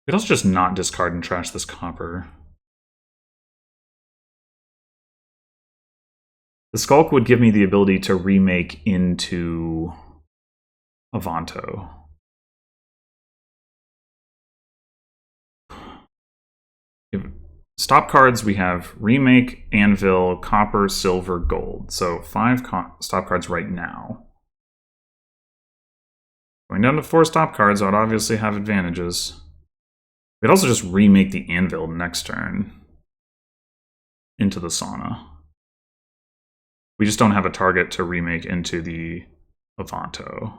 we could also just not discard and trash this copper. The skulk would give me the ability to remake into Avanto. Stop cards, we have remake, anvil, copper, silver, gold. So 5 stop cards right now. Going down to 4 stop cards, I would obviously have advantages. We'd also just remake the anvil next turn into the sauna. We just don't have a target to remake into the Avanto.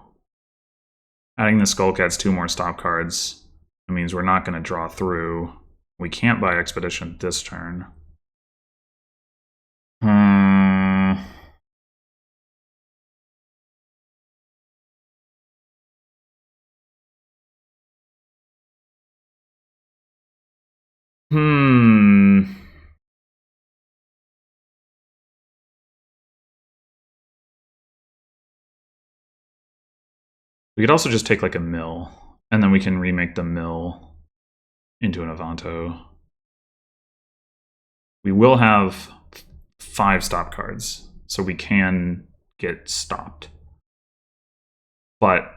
Adding the skulk adds 2 more stop cards. It means we're not going to draw through. We can't buy Expedition this turn. We could also just take like a mill, and then we can remake the mill into an Avanto. We will have 5 stop cards, so we can get stopped. But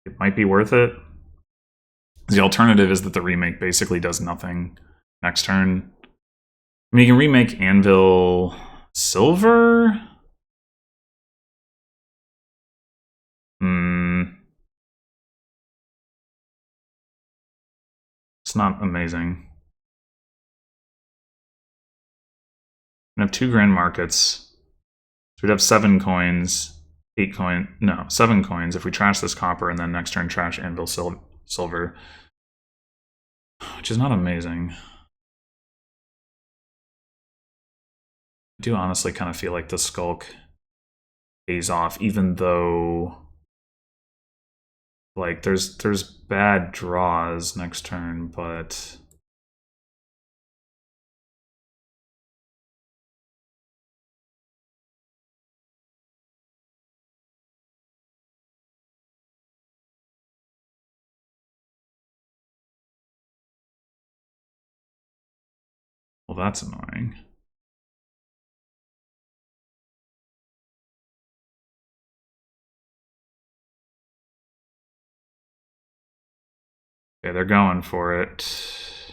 it might be worth it. The alternative is that the remake basically does nothing next turn. I mean, you can remake Anvil Silver? It's not amazing. We have 2 grand markets. So we'd have 7 coins, 7 coins if we trash this copper and then next turn trash Anvil Silver. Which is not amazing. I do honestly kind of feel like the Skulk pays off, even though like there's bad draws next turn, but that's annoying. Okay, they're going for it.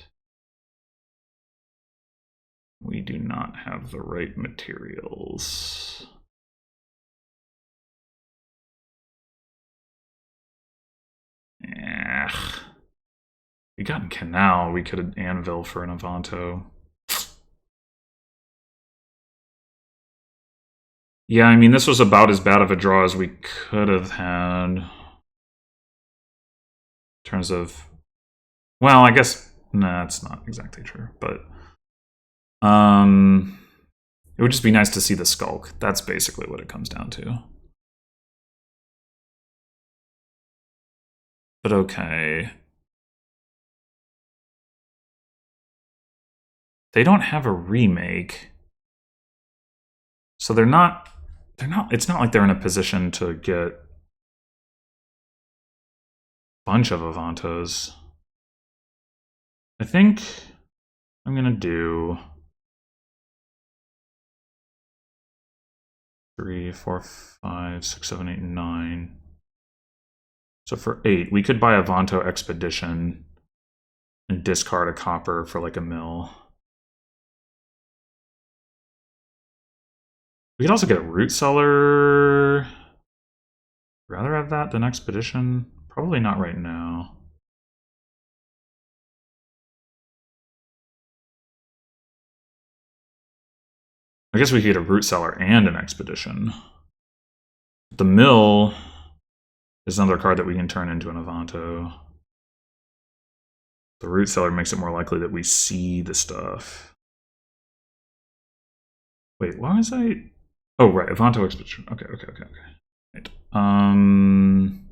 We do not have the right materials. We got Canal. We could anvil for an Avanto. Yeah, I mean, this was about as bad of a draw as we could have had. In terms of... Well, I guess... Nah, that's not exactly true, but... It would just be nice to see the Skulk. That's basically what it comes down to. But okay. They don't have a remake. So they're not... It's not like they're in a position to get a bunch of Avantos. I think I'm gonna do 3, 4, 5, 6, 7, 8, 9. So for 8, we could buy a Avanto Expedition and discard a copper for like a mill. We could also get a Root Cellar. Rather have that than Expedition? Probably not right now. I guess we could get a Root Cellar and an Expedition. The Mill is another card that we can turn into an Avanto. The Root Cellar makes it more likely that we see the stuff. Wait, why was I... Oh, right, Avanto Expedition. Okay. Right. I'm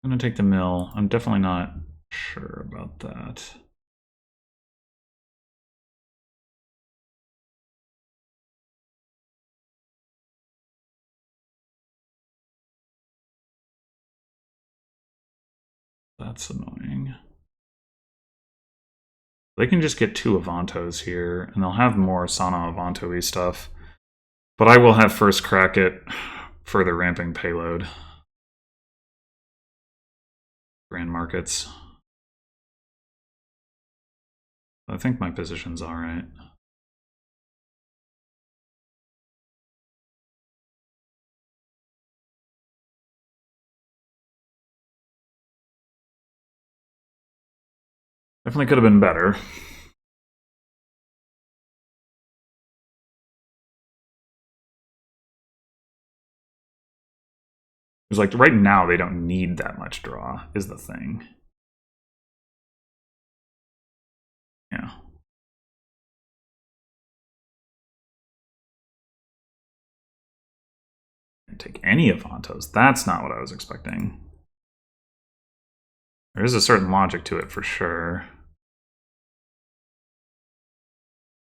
gonna take the mill. I'm definitely not sure about that. That's annoying. They can just get 2 Avantos here, and they'll have more Sana Avanto-y stuff. But I will have first crack at further ramping payload. Grand Markets. I think my position's alright. Definitely could have been better. It's like right now they don't need that much draw, is the thing. Yeah. Take any Avantos. That's not what I was expecting. There is a certain logic to it for sure.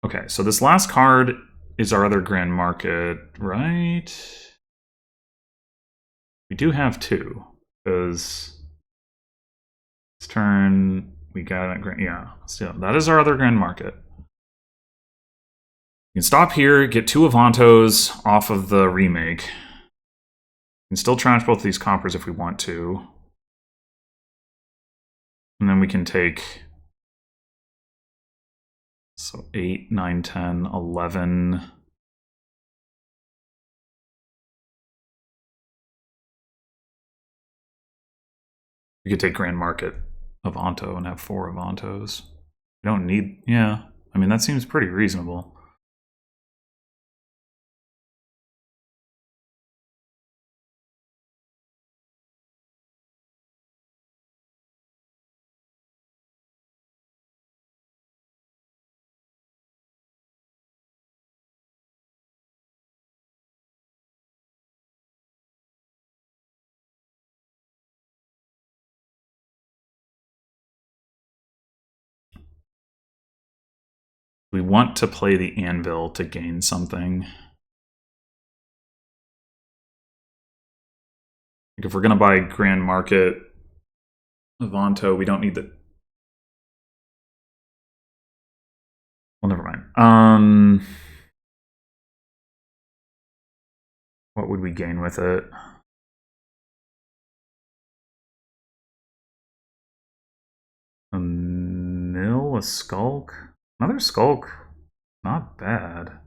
Okay, so this last card is our other Grand Market, right? We do have 2, because this turn we got a Grand... Yeah, so that is our other Grand Market. We can stop here, get 2 Avantos off of the remake. We can still trash both these coppers if we want to. And then we can take... So 8, 9, 10, 11... We could take Grand Market Avanto and have 4 Avantos. We don't need... Yeah, I mean, that seems pretty reasonable. We want to play the Anvil to gain something. Like if we're going to buy Grand Market Avanto, we don't need the... Well, never mind. What would we gain with it? A mill, a skulk? Another skulk? Not bad.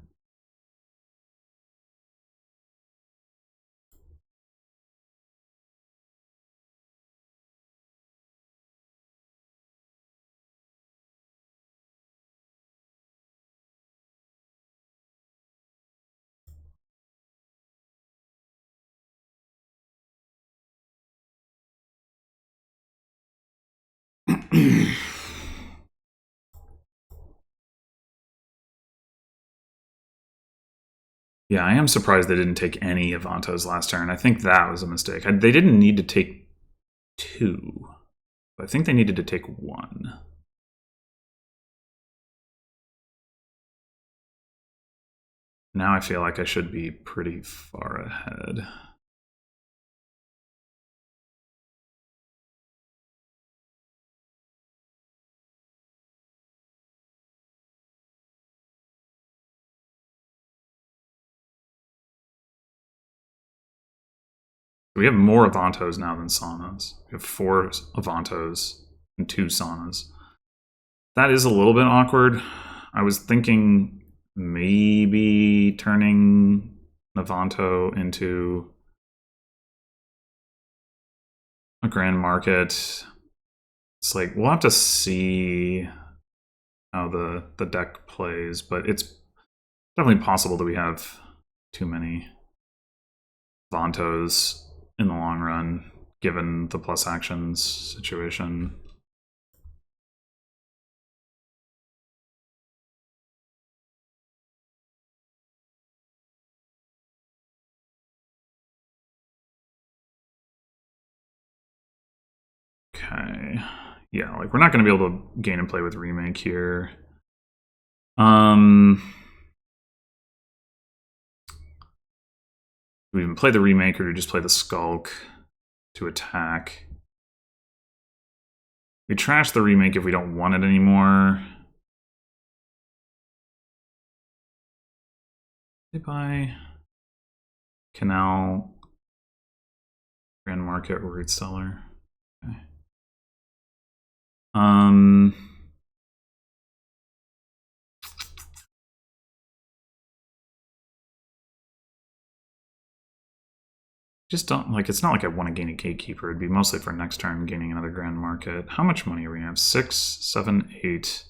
Yeah, I am surprised they didn't take any Avantos last turn. I think that was a mistake. They didn't need to take 2. But I think they needed to take 1. Now I feel like I should be pretty far ahead. We have more Avantos now than Saunas. We have 4 Avantos and 2 Saunas. That is a little bit awkward. I was thinking maybe turning Avanto into a Grand Market. It's like, we'll have to see how the deck plays, but it's definitely possible that we have too many Avantos in the long run, given the plus actions situation. Okay. Yeah, like we're not going to be able to gain and play with Remake here. Do we even play the Remake or do we just play the Skulk to attack? We trash the Remake if we don't want it anymore. They buy Canal, Grand Market, Root Cellar. Okay. Just don't, like, it's not like I want to gain a Gatekeeper. It'd be mostly for next turn gaining another Grand Market. How much money are we going to have? 6, 7, 8,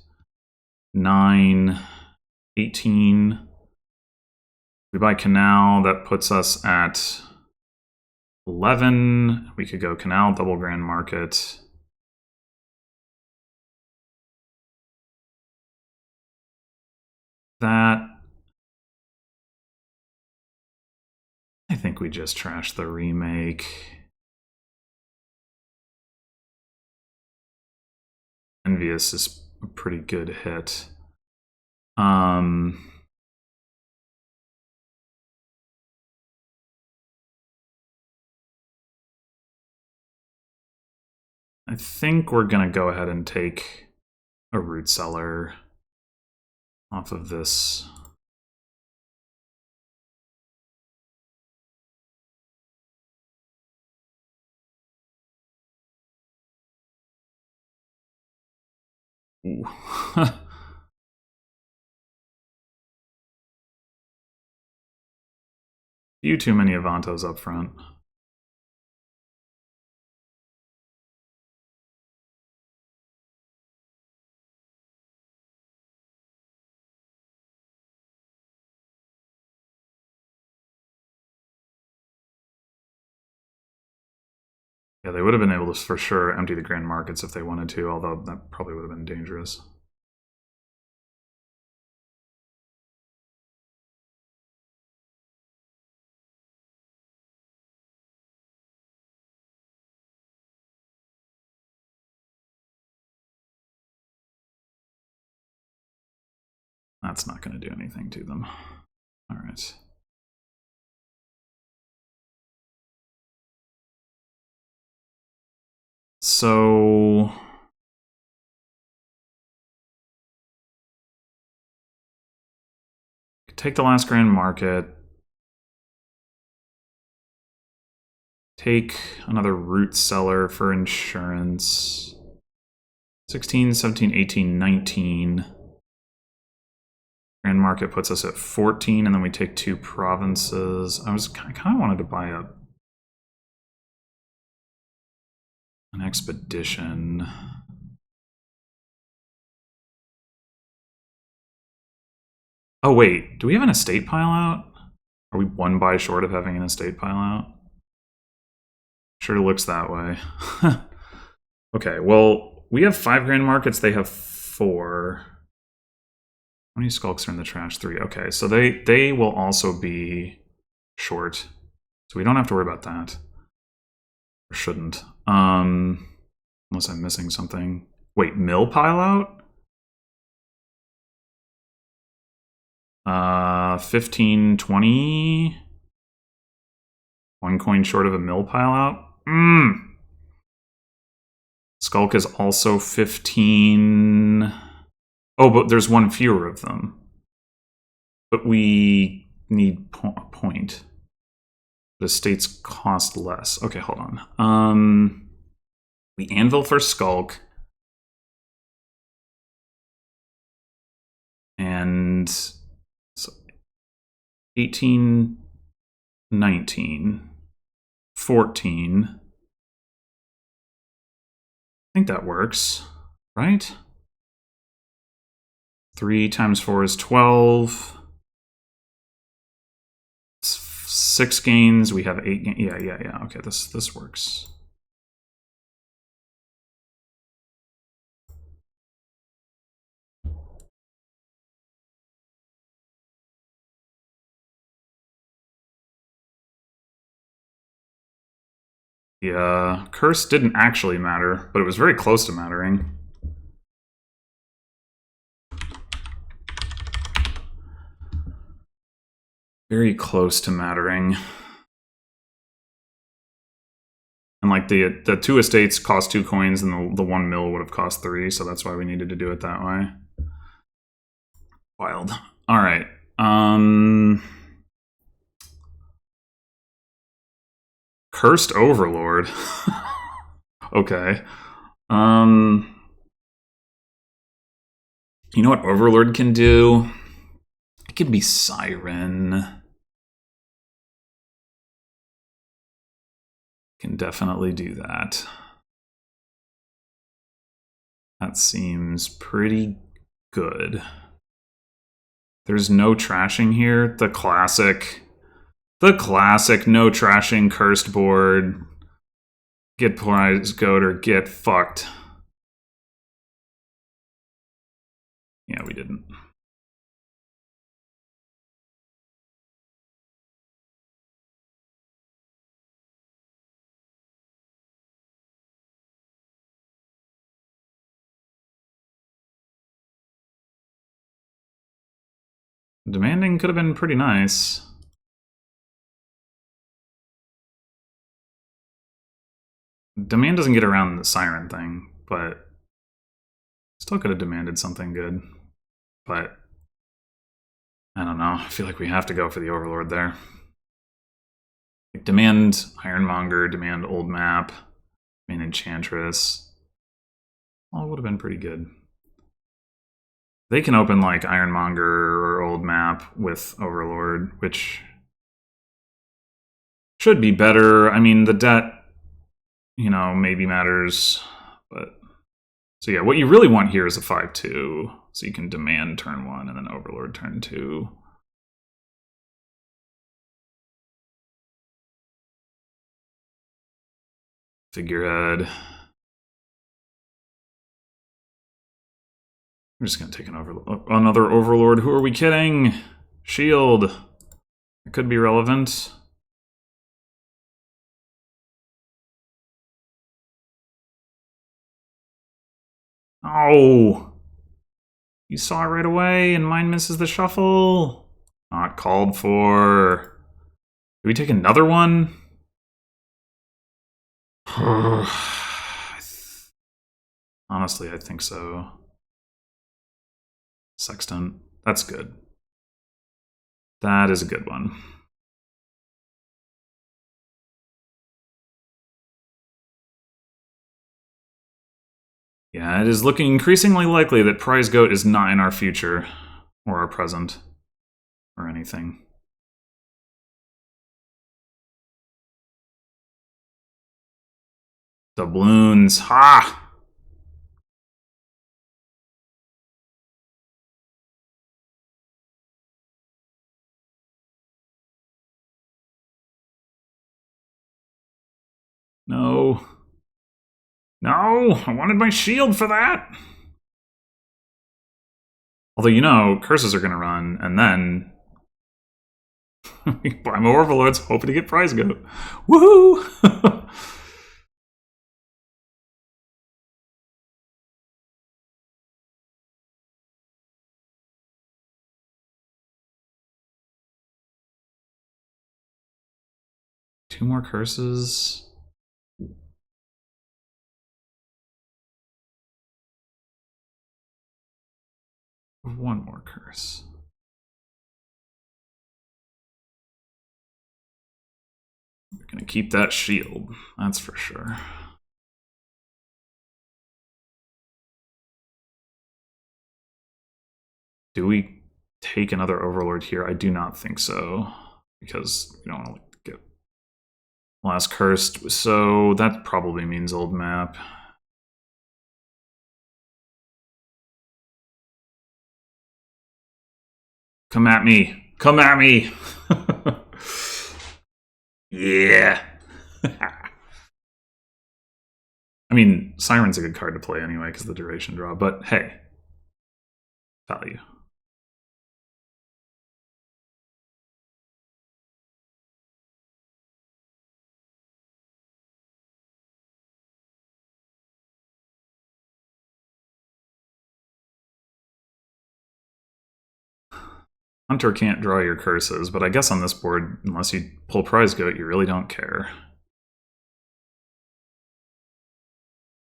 9, 18. We buy Canal, that puts us at 11. We could go Canal, double Grand Market. That... I think we just trashed the Remake. Envious is a pretty good hit. I think we're going to go ahead and take a Root Cellar off of this. Ooh. Few too many Avantos up front. Yeah, they would have been able to, for sure, empty the Grand Markets if they wanted to, although that probably would have been dangerous. That's not going to do anything to them. All right. so take the last grand market. Take another root seller for insurance. 16, 17, 18, 19. Grand market puts us at 14, and then we take 2 provinces. I kind of wanted to buy an expedition. Oh wait, do we have an estate pile out? Are we 1 buy short of having an estate pile out? Sure looks that way. Okay, well, we have 5 grand markets, they have 4. How many skulks are in the trash? 3. Okay, so they will also be short. So we don't have to worry about that. Or shouldn't. Unless I'm missing something. Wait, mill pile out? 15, 20. 1 coin short of a mill pile out. Skulk is also 15. Oh, but there's 1 fewer of them. But we need a point. The estates cost less. Okay, hold on. We anvil for Skulk. And so 18, 19, 14. I think that works, right? 3 times 4 is 12. 6 gains, we have 8 gains. Yeah. Okay, this works. Yeah, curse didn't actually matter, but it was very close to mattering. Very close to mattering. And like the 2 estates cost 2 coins, and the 1 mill would have cost 3, so that's why we needed to do it that way. Wild. All right. Cursed Overlord. Okay. You know what Overlord can do? It can be Siren. Can definitely do that. That seems pretty good. There's no trashing here. The classic no trashing cursed board. Get prize goat or get fucked. Yeah, we didn't. Demanding could have been pretty nice. Demand doesn't get around the Siren thing, but still could have demanded something good. But I don't know. I feel like we have to go for the Overlord there. Like, demand Ironmonger, demand Old Map, demand Enchantress. Well, it would have been pretty good. They can open like Ironmonger or Old Map with Overlord, which should be better. I mean, the debt, you know, maybe matters, but so yeah, what you really want here is a 5/2, so you can demand turn 1 and then Overlord turn 2. Figurehead. I'm just gonna take another Overlord. Who are we kidding? Shield. It could be relevant. Oh! You saw it right away, and mine misses the shuffle. Not called for. Do we take another one? I Honestly, I think so. Sextant. That's good. That is a good one. Yeah, it is looking increasingly likely that Prize Goat is not in our future, or our present, or anything. Doubloons. Ha! No. No! I wanted my shield for that! Although, you know, curses are going to run, and then buy more Overlords, hoping to get Prize Goat. Woohoo! Two more curses. One more curse. We're going to keep that shield, that's for sure. Do we take another Overlord here? I do not think so, because we don't want to get last cursed. So that probably means old map. Come at me. Come at me. Yeah. I mean, Siren's a good card to play anyway because of the duration draw, but hey, value. Hunter can't draw your curses, but I guess on this board, unless you pull Prize Goat, you really don't care.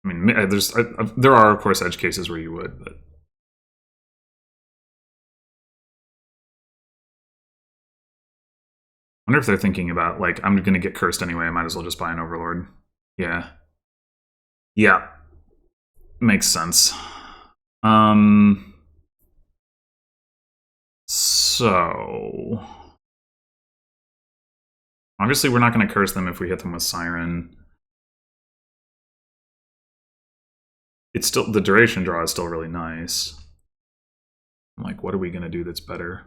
I mean, there are, of course, edge cases where you would, but... I wonder if they're thinking about, like, I'm going to get cursed anyway, I might as well just buy an Overlord. Yeah. Yeah. Makes sense. So... Obviously, we're not going to curse them if we hit them with Siren. It's still, the duration draw is still really nice. I'm like, what are we going to do that's better?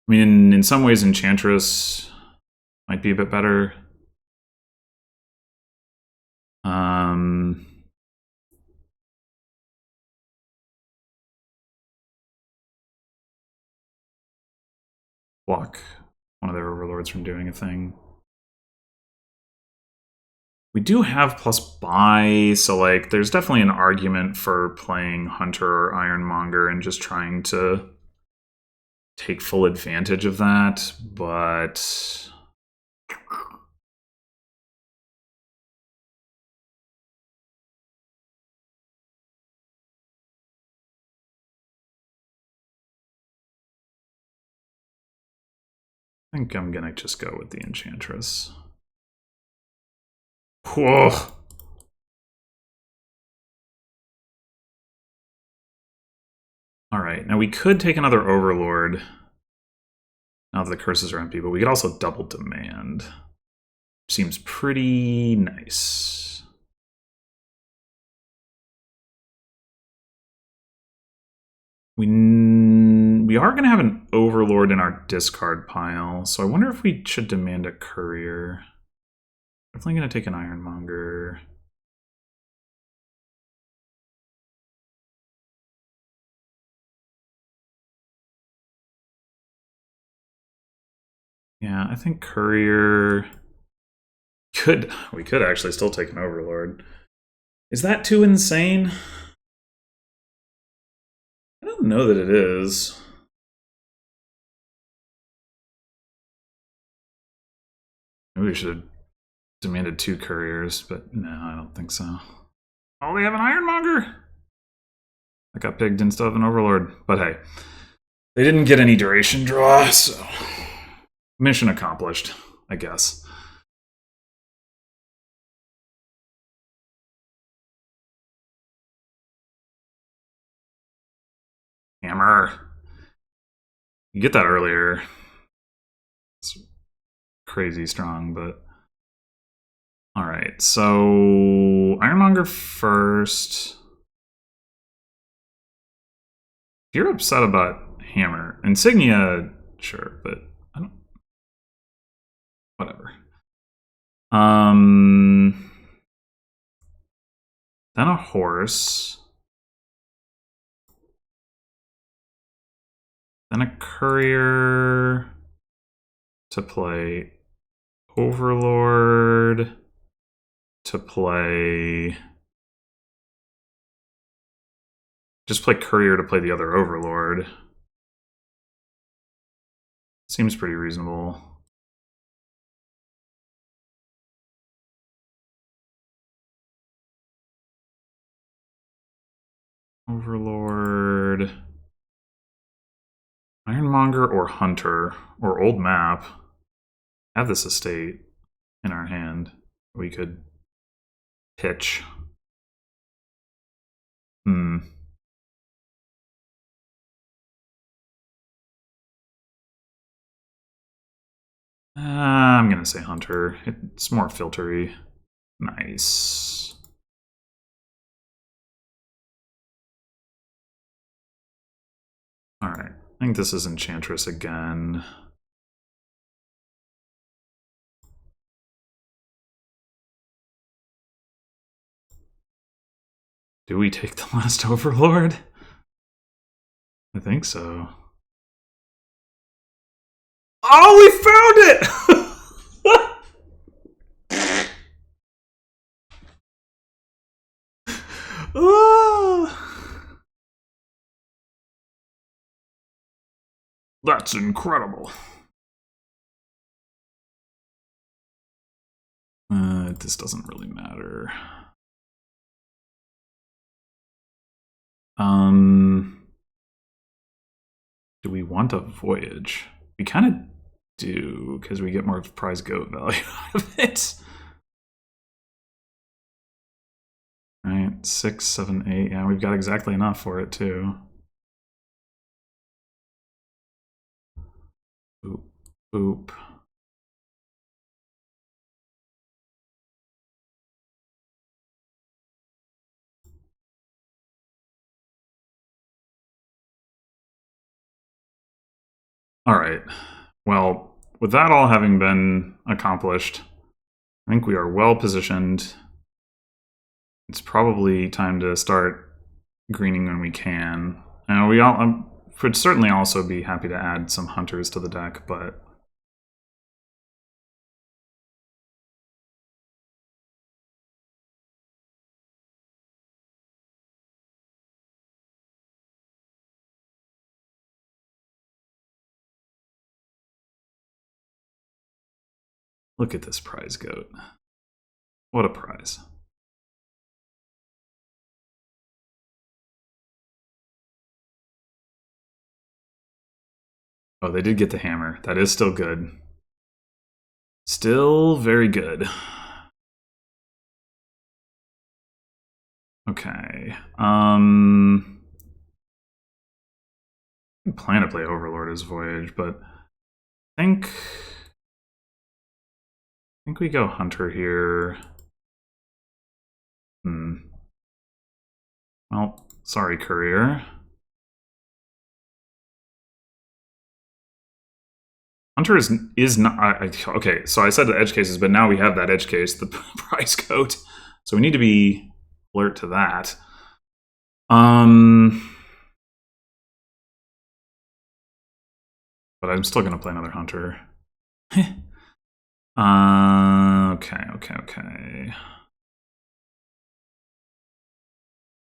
I mean, in some ways, Enchantress might be a bit better. Block one of their Overlords from doing a thing. We do have plus buy, so like there's definitely an argument for playing Hunter or Ironmonger and just trying to take full advantage of that, but I think I'm gonna just go with the Enchantress. Whoa! Alright, now we could take another Overlord now that the curses are empty, but we could also double demand. Seems pretty nice. We are going to have an Overlord in our discard pile, so I wonder if we should demand a Courier. Definitely going to take an Ironmonger. Yeah, I think Courier we could actually still take an Overlord. Is that too insane? I don't know that it is. Maybe we should have demanded 2 couriers, but no, I don't think so. Oh, they have an Ironmonger! I got pigged instead of an Overlord. But hey, they didn't get any duration draw, so mission accomplished, I guess. Hammer. You get that earlier. It's crazy strong, but... Alright, so... Ironmonger first. If you're upset about Hammer, Insignia, sure, but I don't... Whatever. Then a horse. Then a courier to play Overlord to play... Just play courier to play the other Overlord. Seems pretty reasonable. Overlord... Ironmonger or Hunter or Old Map. Have this estate in our hand. We could pitch. I'm gonna say Hunter. It's more filtery. Nice. Alright. I think this is Enchantress again. Do we take the last Overlord? I think so. Oh, we found it! Oh. That's incredible. This doesn't really matter. Do we want a voyage? We kind of do, because we get more prize goat value out of it. Right, 6, 7, 8. Yeah, we've got exactly enough for it too. Boop, boop. All right. Well, with that all having been accomplished, I think we are well positioned. It's probably time to start greening when we can. And we all would certainly also be happy to add some hunters to the deck, but look at this prize goat. What a prize. Oh, they did get the hammer. That is still good. Still very good. Okay. I plan to play Overlord as Voyage, but I think we go Hunter here. Well, sorry, Courier. Hunter is not... okay, so I said the edge cases, but now we have that edge case, the prize coat. So we need to be alert to that. But I'm still going to play another Hunter. Okay.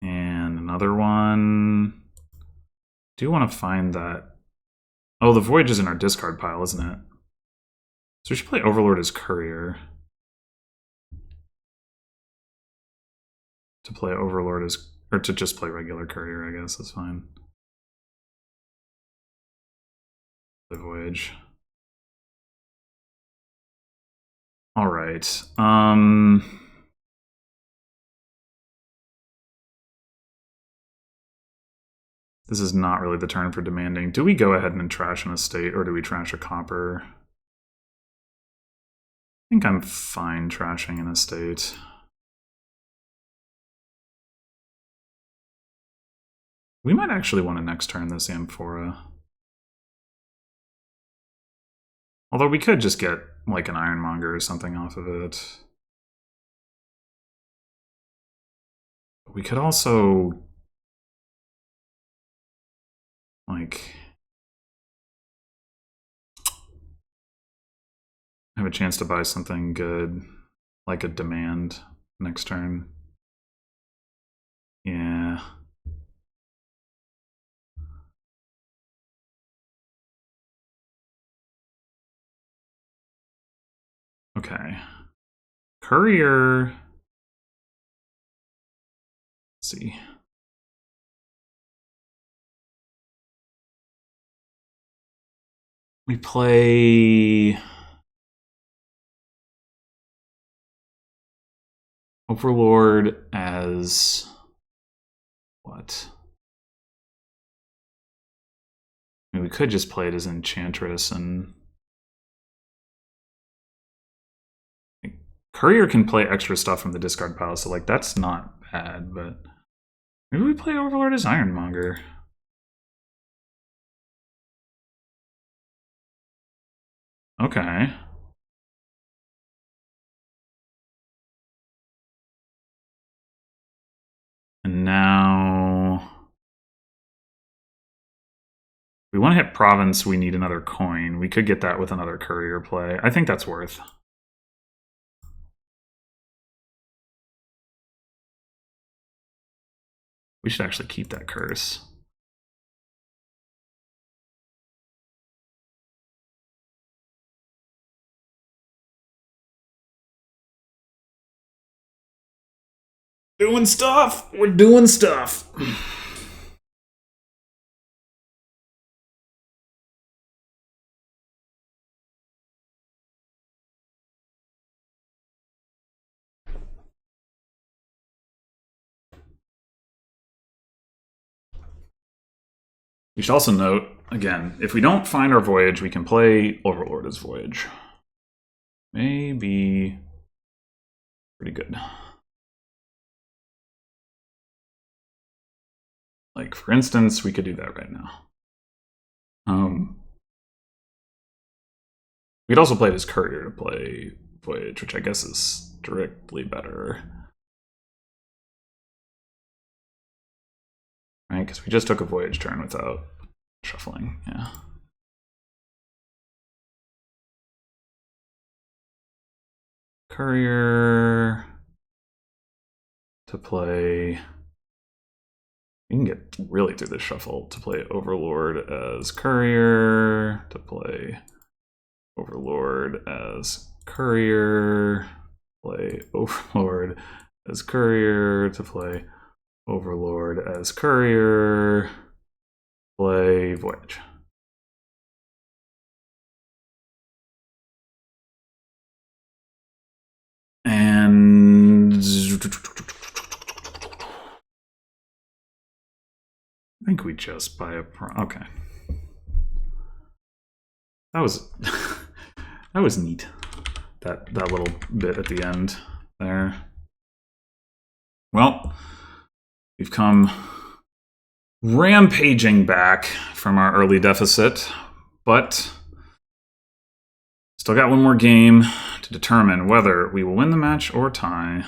And another one. Do want to find that... Oh, the Voyage is in our discard pile, isn't it? So we should play Overlord as Courier. to play Overlord as, or to just play regular Courier, I guess is fine. The Voyage. All right. This is not really the turn for demanding. Do we go ahead and trash an estate, or do we trash a copper? I think I'm fine trashing an estate. We might actually want to next turn this Amphora. Although we could just get like an Ironmonger or something off of it. We could also like have a chance to buy something good, like a demand next turn. Yeah. Okay. Courier. Let's see. We play Overlord as what? I mean, we could just play it as Enchantress, and Courier can play extra stuff from the discard pile, so like that's not bad, but maybe we play Overlord as Ironmonger. Okay. And now we want to hit Province, we need another coin. We could get that with another Courier play. I think that's worth. We should actually keep that curse. Doing stuff! We're doing stuff! We should also note, again, if we don't find our Voyage, we can play Overlord as Voyage. Maybe pretty good. Like, for instance, we could do that right now. We could also play this Courier to play Voyage, which I guess is directly better. Right, because we just took a Voyage turn without shuffling, yeah. Courier to play. We can get really through this shuffle to play Overlord as Courier, to play Overlord as Courier, play Overlord as Courier, to play Overlord as Courier, play Voyage. And I think we just buy a okay. That was that was neat. That little bit at the end there. Well, we've come rampaging back from our early deficit, but still got one more game to determine whether we will win the match or tie.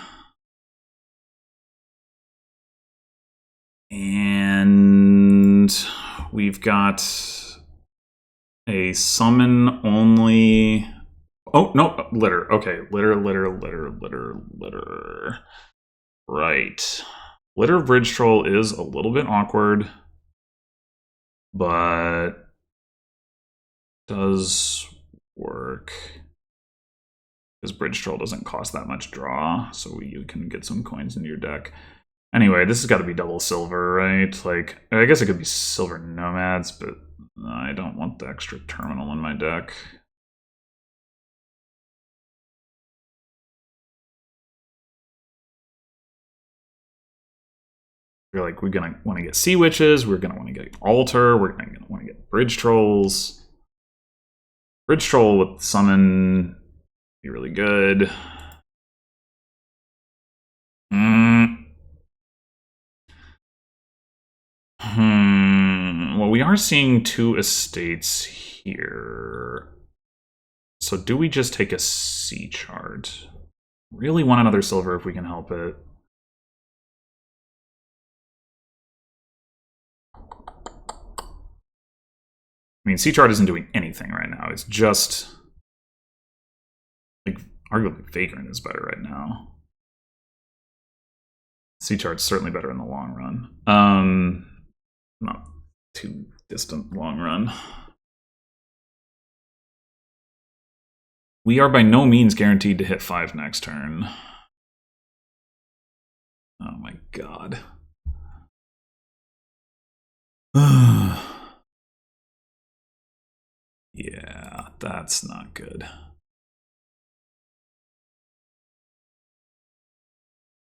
And we've got a summon only. Oh, no, litter. Okay, litter. Right. Litter of Bridge Troll is a little bit awkward, but does work. Because Bridge Troll doesn't cost that much draw, so you can get some coins into your deck. Anyway, this has got to be double silver, right? Like, I guess it could be silver nomads, but I don't want the extra terminal in my deck. We're like, we're gonna want to get Sea Witches, we're gonna want to get Altar, we're gonna want to get Bridge Trolls. Bridge Troll with Summon be really good. Well, we are seeing 2 estates here. So do we just take a sea chart? Really want another silver if we can help it. I mean, sea chart isn't doing anything right now. It's just, like, arguably Vagrant is better right now. Sea chart's certainly better in the long run. Not too distant long run. We are by no means guaranteed to hit 5 next turn. Oh my god. Yeah, that's not good.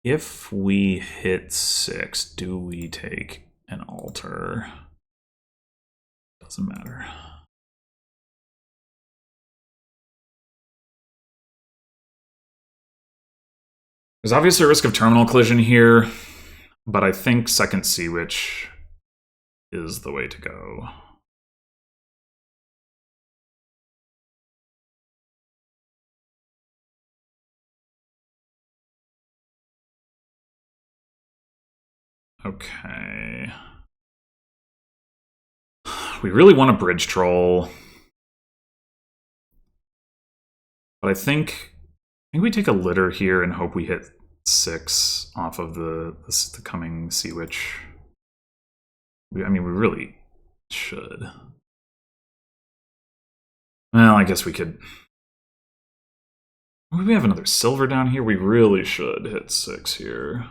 If we hit 6, do we take an altar? Doesn't matter. There's obviously a risk of terminal collision here, but I think second Sea Witch is the way to go. Okay. We really want a Bridge Troll. But I think we take a litter here and hope we hit 6 off of the coming Sea Witch. I mean, we really should. Well, I guess we could. We have another silver down here. We really should hit 6 here.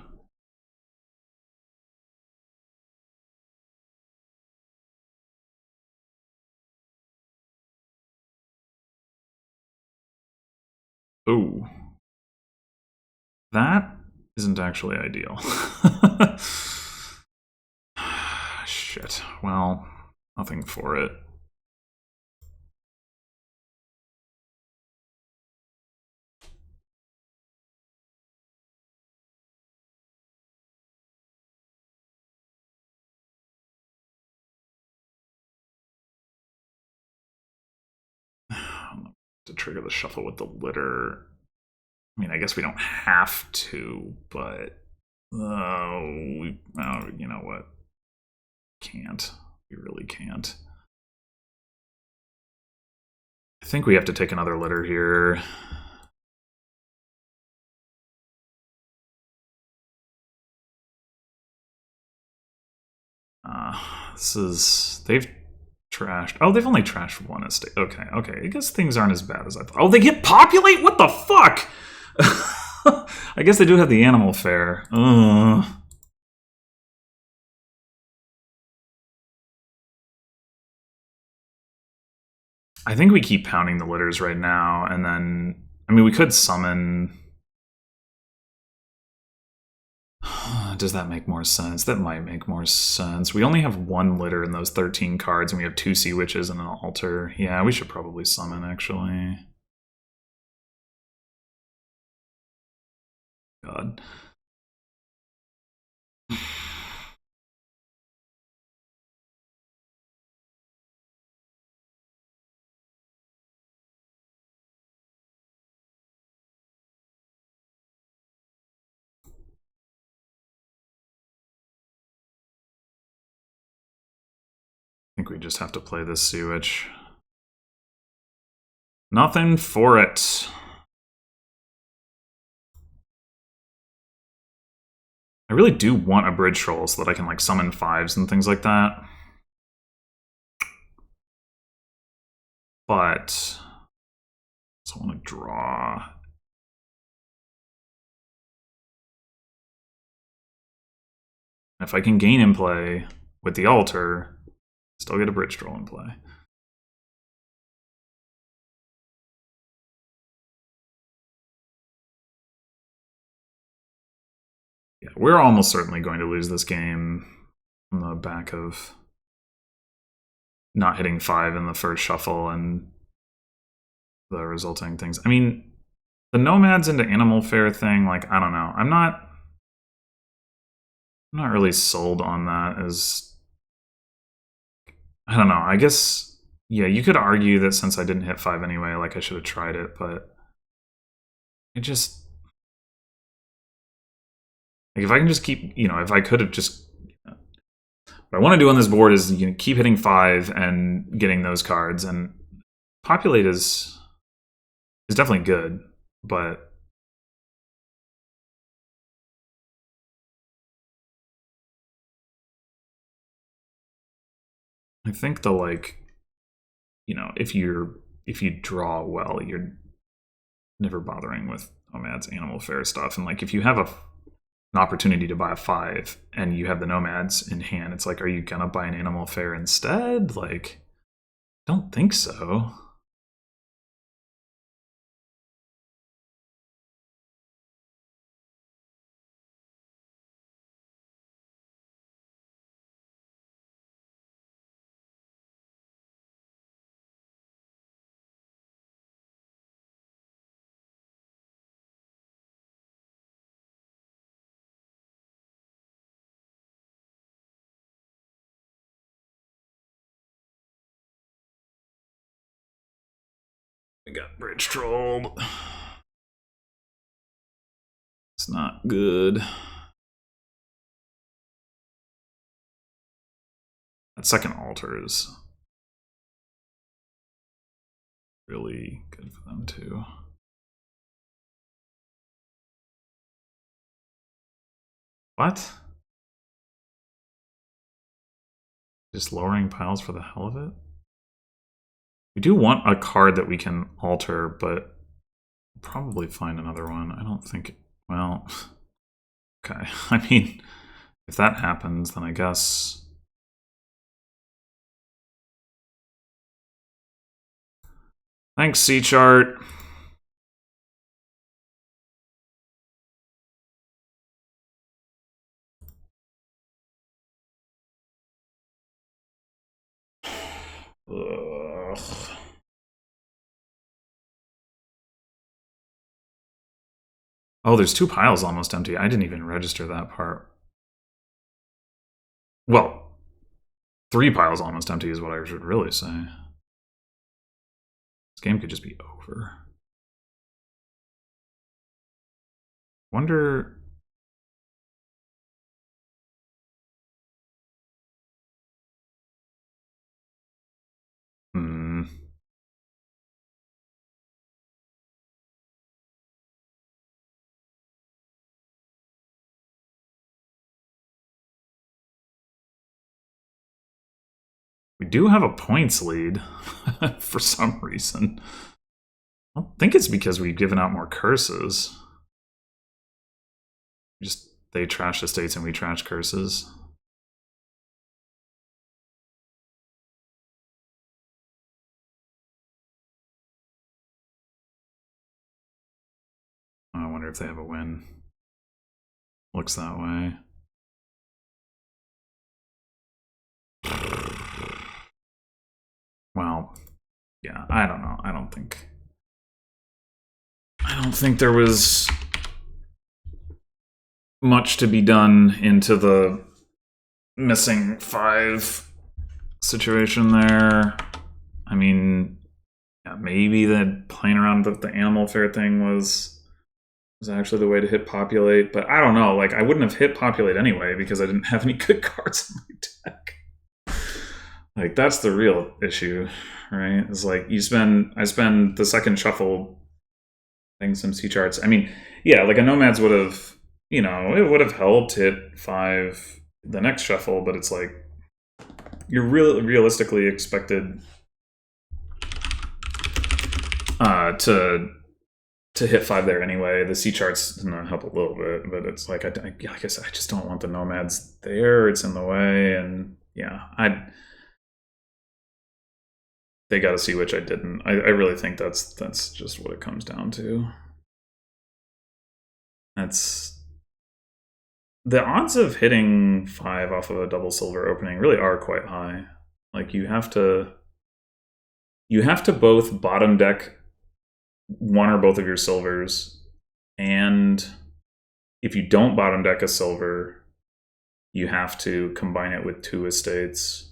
Oh. That isn't actually ideal. Shit. Well, nothing for it. To trigger the shuffle with the litter. I mean, I guess we don't have to, but you know what? Can't. We really can't. I think we have to take another litter here. This is... They've trashed... Oh, they've only trashed 1 estate. Okay, okay. I guess things aren't as bad as I thought. Oh, they get populate? What the fuck? I guess they do have the animal fair. I think we keep pounding the litters right now, and then... I mean, we could summon... Does that make more sense? That might make more sense. We only have 1 litter in those 13 cards, and we have 2 Sea Witches and an altar. Yeah, we should probably summon, actually. God. I think we just have to play this Sea Witch. Nothing for it. I really do want a Bridge Troll so that I can like summon 5s and things like that. But I want to draw. If I can gain in play with the altar, still get a bridge troll in play. Yeah, we're almost certainly going to lose this game on the back of not hitting 5 in the first shuffle and the resulting things. I mean, the nomads into animal fair thing, like, I don't know. I'm not really sold on that as... I don't know. I guess, yeah, you could argue that since I didn't hit 5 anyway, like, I should have tried it, but it just... Like, if I can just keep, if I could have just... What I want to do on this board is keep hitting 5 and getting those cards, and Populate is definitely good, but I think the, like, if you draw well, you're never bothering with Nomads Animal Fair stuff, and like if you have an opportunity to buy a 5 and you have the Nomads in hand, it's like, are you gonna buy an Animal Fair instead? Like, don't think so. We got bridge trolled. It's not good. That second altar is really good for them too. What? Just lowering piles for the hell of it? We do want a card that we can alter, but we'll probably find another one. I don't think... Well... Okay. I mean, if that happens, then I guess... Thanks, C-Chart. Ugh. Oh, there's 2 piles almost empty. I didn't even register that part. Well, 3 piles almost empty is what I should really say. This game could just be over. Wonder... We do have a points lead for some reason. I don't think it's because we've given out more curses. Just they trash estates and we trash curses. I wonder if they have a win. Looks that way. Well, yeah, I don't know. I don't think there was much to be done into the missing 5 situation there. I mean, yeah, maybe that playing around with the animal fair thing was actually the way to hit populate, but I don't know. Like, I wouldn't have hit populate anyway because I didn't have any good cards in my deck. Like, that's the real issue, right? It's like I spend the second shuffle playing some C charts. I mean, yeah, like a Nomads would have, it would have helped hit 5 the next shuffle, but it's like you're realistically expected to to hit 5 there anyway. The C chart's going to help a little bit, but it's like, like I said, I just don't want the nomads there. It's in the way, and yeah, they got to see which I didn't. I really think that's just what it comes down to. That's the odds of hitting 5 off of a double silver opening really are quite high. Like you have to both bottom deck one or both of your silvers, and if you don't bottom deck a silver, you have to combine it with 2 estates.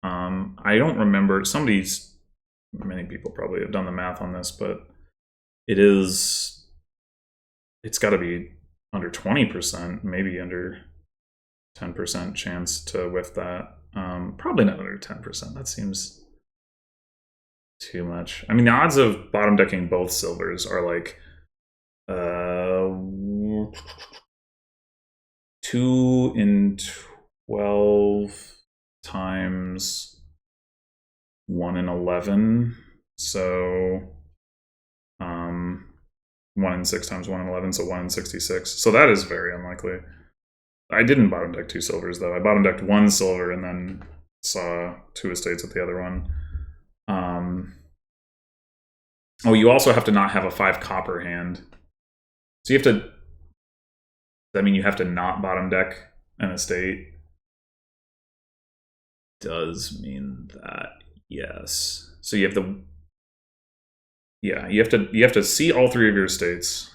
I don't remember, many people probably have done the math on this, but it's got to be under 20%, maybe under 10% chance to whiff that. Probably not under 10%. That seems too much. I mean, the odds of bottom decking both silvers are like 2 in 12 times 1 in 11. So 1 in 6 times 1 in 11, so 1 in 66. So that is very unlikely. I didn't bottom deck 2 silvers, though. I bottom decked 1 silver and then saw 2 estates with the other one. Oh, you also have to not have a 5 copper hand. So you have to... Does that mean you have to not bottom deck an estate? Does mean that, yes. So you have to... Yeah, you have to see all 3 of your estates.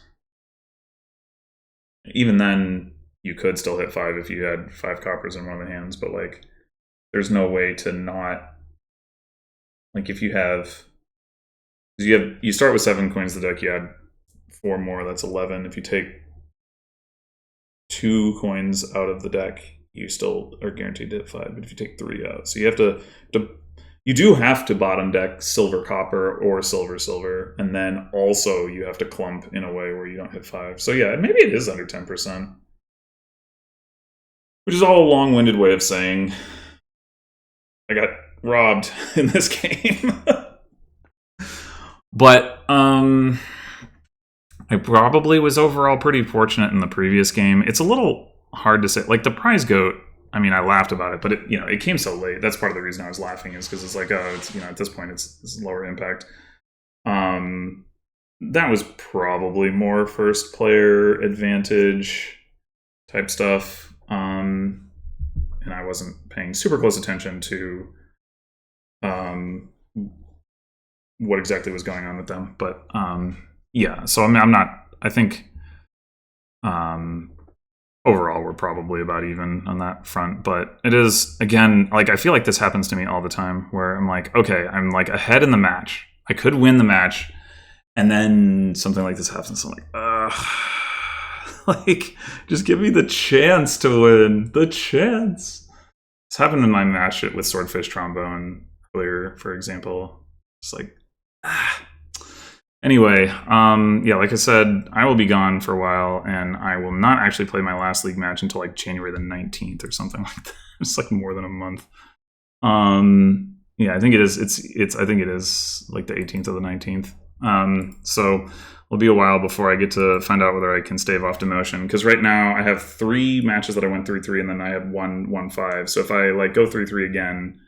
Even then, you could still hit 5 if you had 5 coppers in one of the hands, but like, there's no way to not... Like if you have... You start with 7 coins in the deck, you add 4 more, that's 11. If you take 2 coins out of the deck, you still are guaranteed to hit 5, but if you take 3 out. So you have you do have to bottom deck silver copper or silver silver, and then also you have to clump in a way where you don't hit 5. So yeah, maybe it is under 10%. Which is all a long-winded way of saying I got robbed in this game. But I probably was overall pretty fortunate in the previous game. It's a little hard to say. Like the prize goat, I mean, I laughed about it, but it came so late. That's part of the reason I was laughing, is because it's like, oh, it's at this point it's lower impact. That was probably more first player advantage type stuff. And I wasn't paying super close attention to what exactly was going on with them. But yeah, so I'm not, I think overall we're probably about even on that front. But it is, again, like I feel like this happens to me all the time where I'm like, okay, I'm like ahead in the match. I could win the match. And then something like this happens. So I'm like, ugh. Like, just give me the chance to win. The chance. This happened in my match with Swordfish Trombone earlier, for example. It's like, Anyway, yeah, like I said, I will be gone for a while, and I will not actually play my last league match until like January the 19th or something like that. It's like more than a month. Yeah, I think it is. I think it is like the 18th or the 19th. So it'll be a while before I get to find out whether I can stave off demotion. Because right now I have 3 matches that I went 3-3, and then I had 1-5. So if I like go 3-3 again,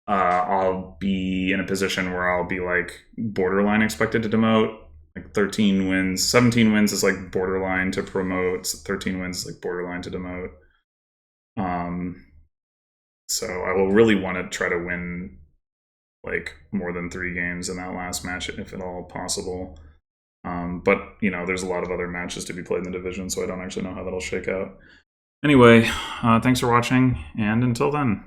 I'll be in a position where I'll be like borderline expected to demote. Like 13 wins, 17 wins is like borderline to promote. 13 wins is like borderline to demote. So I will really want to try to win like more than 3 games in that last match, if at all possible. But there's a lot of other matches to be played in the division, so I don't actually know how that'll shake out. Anyway, thanks for watching, and until then.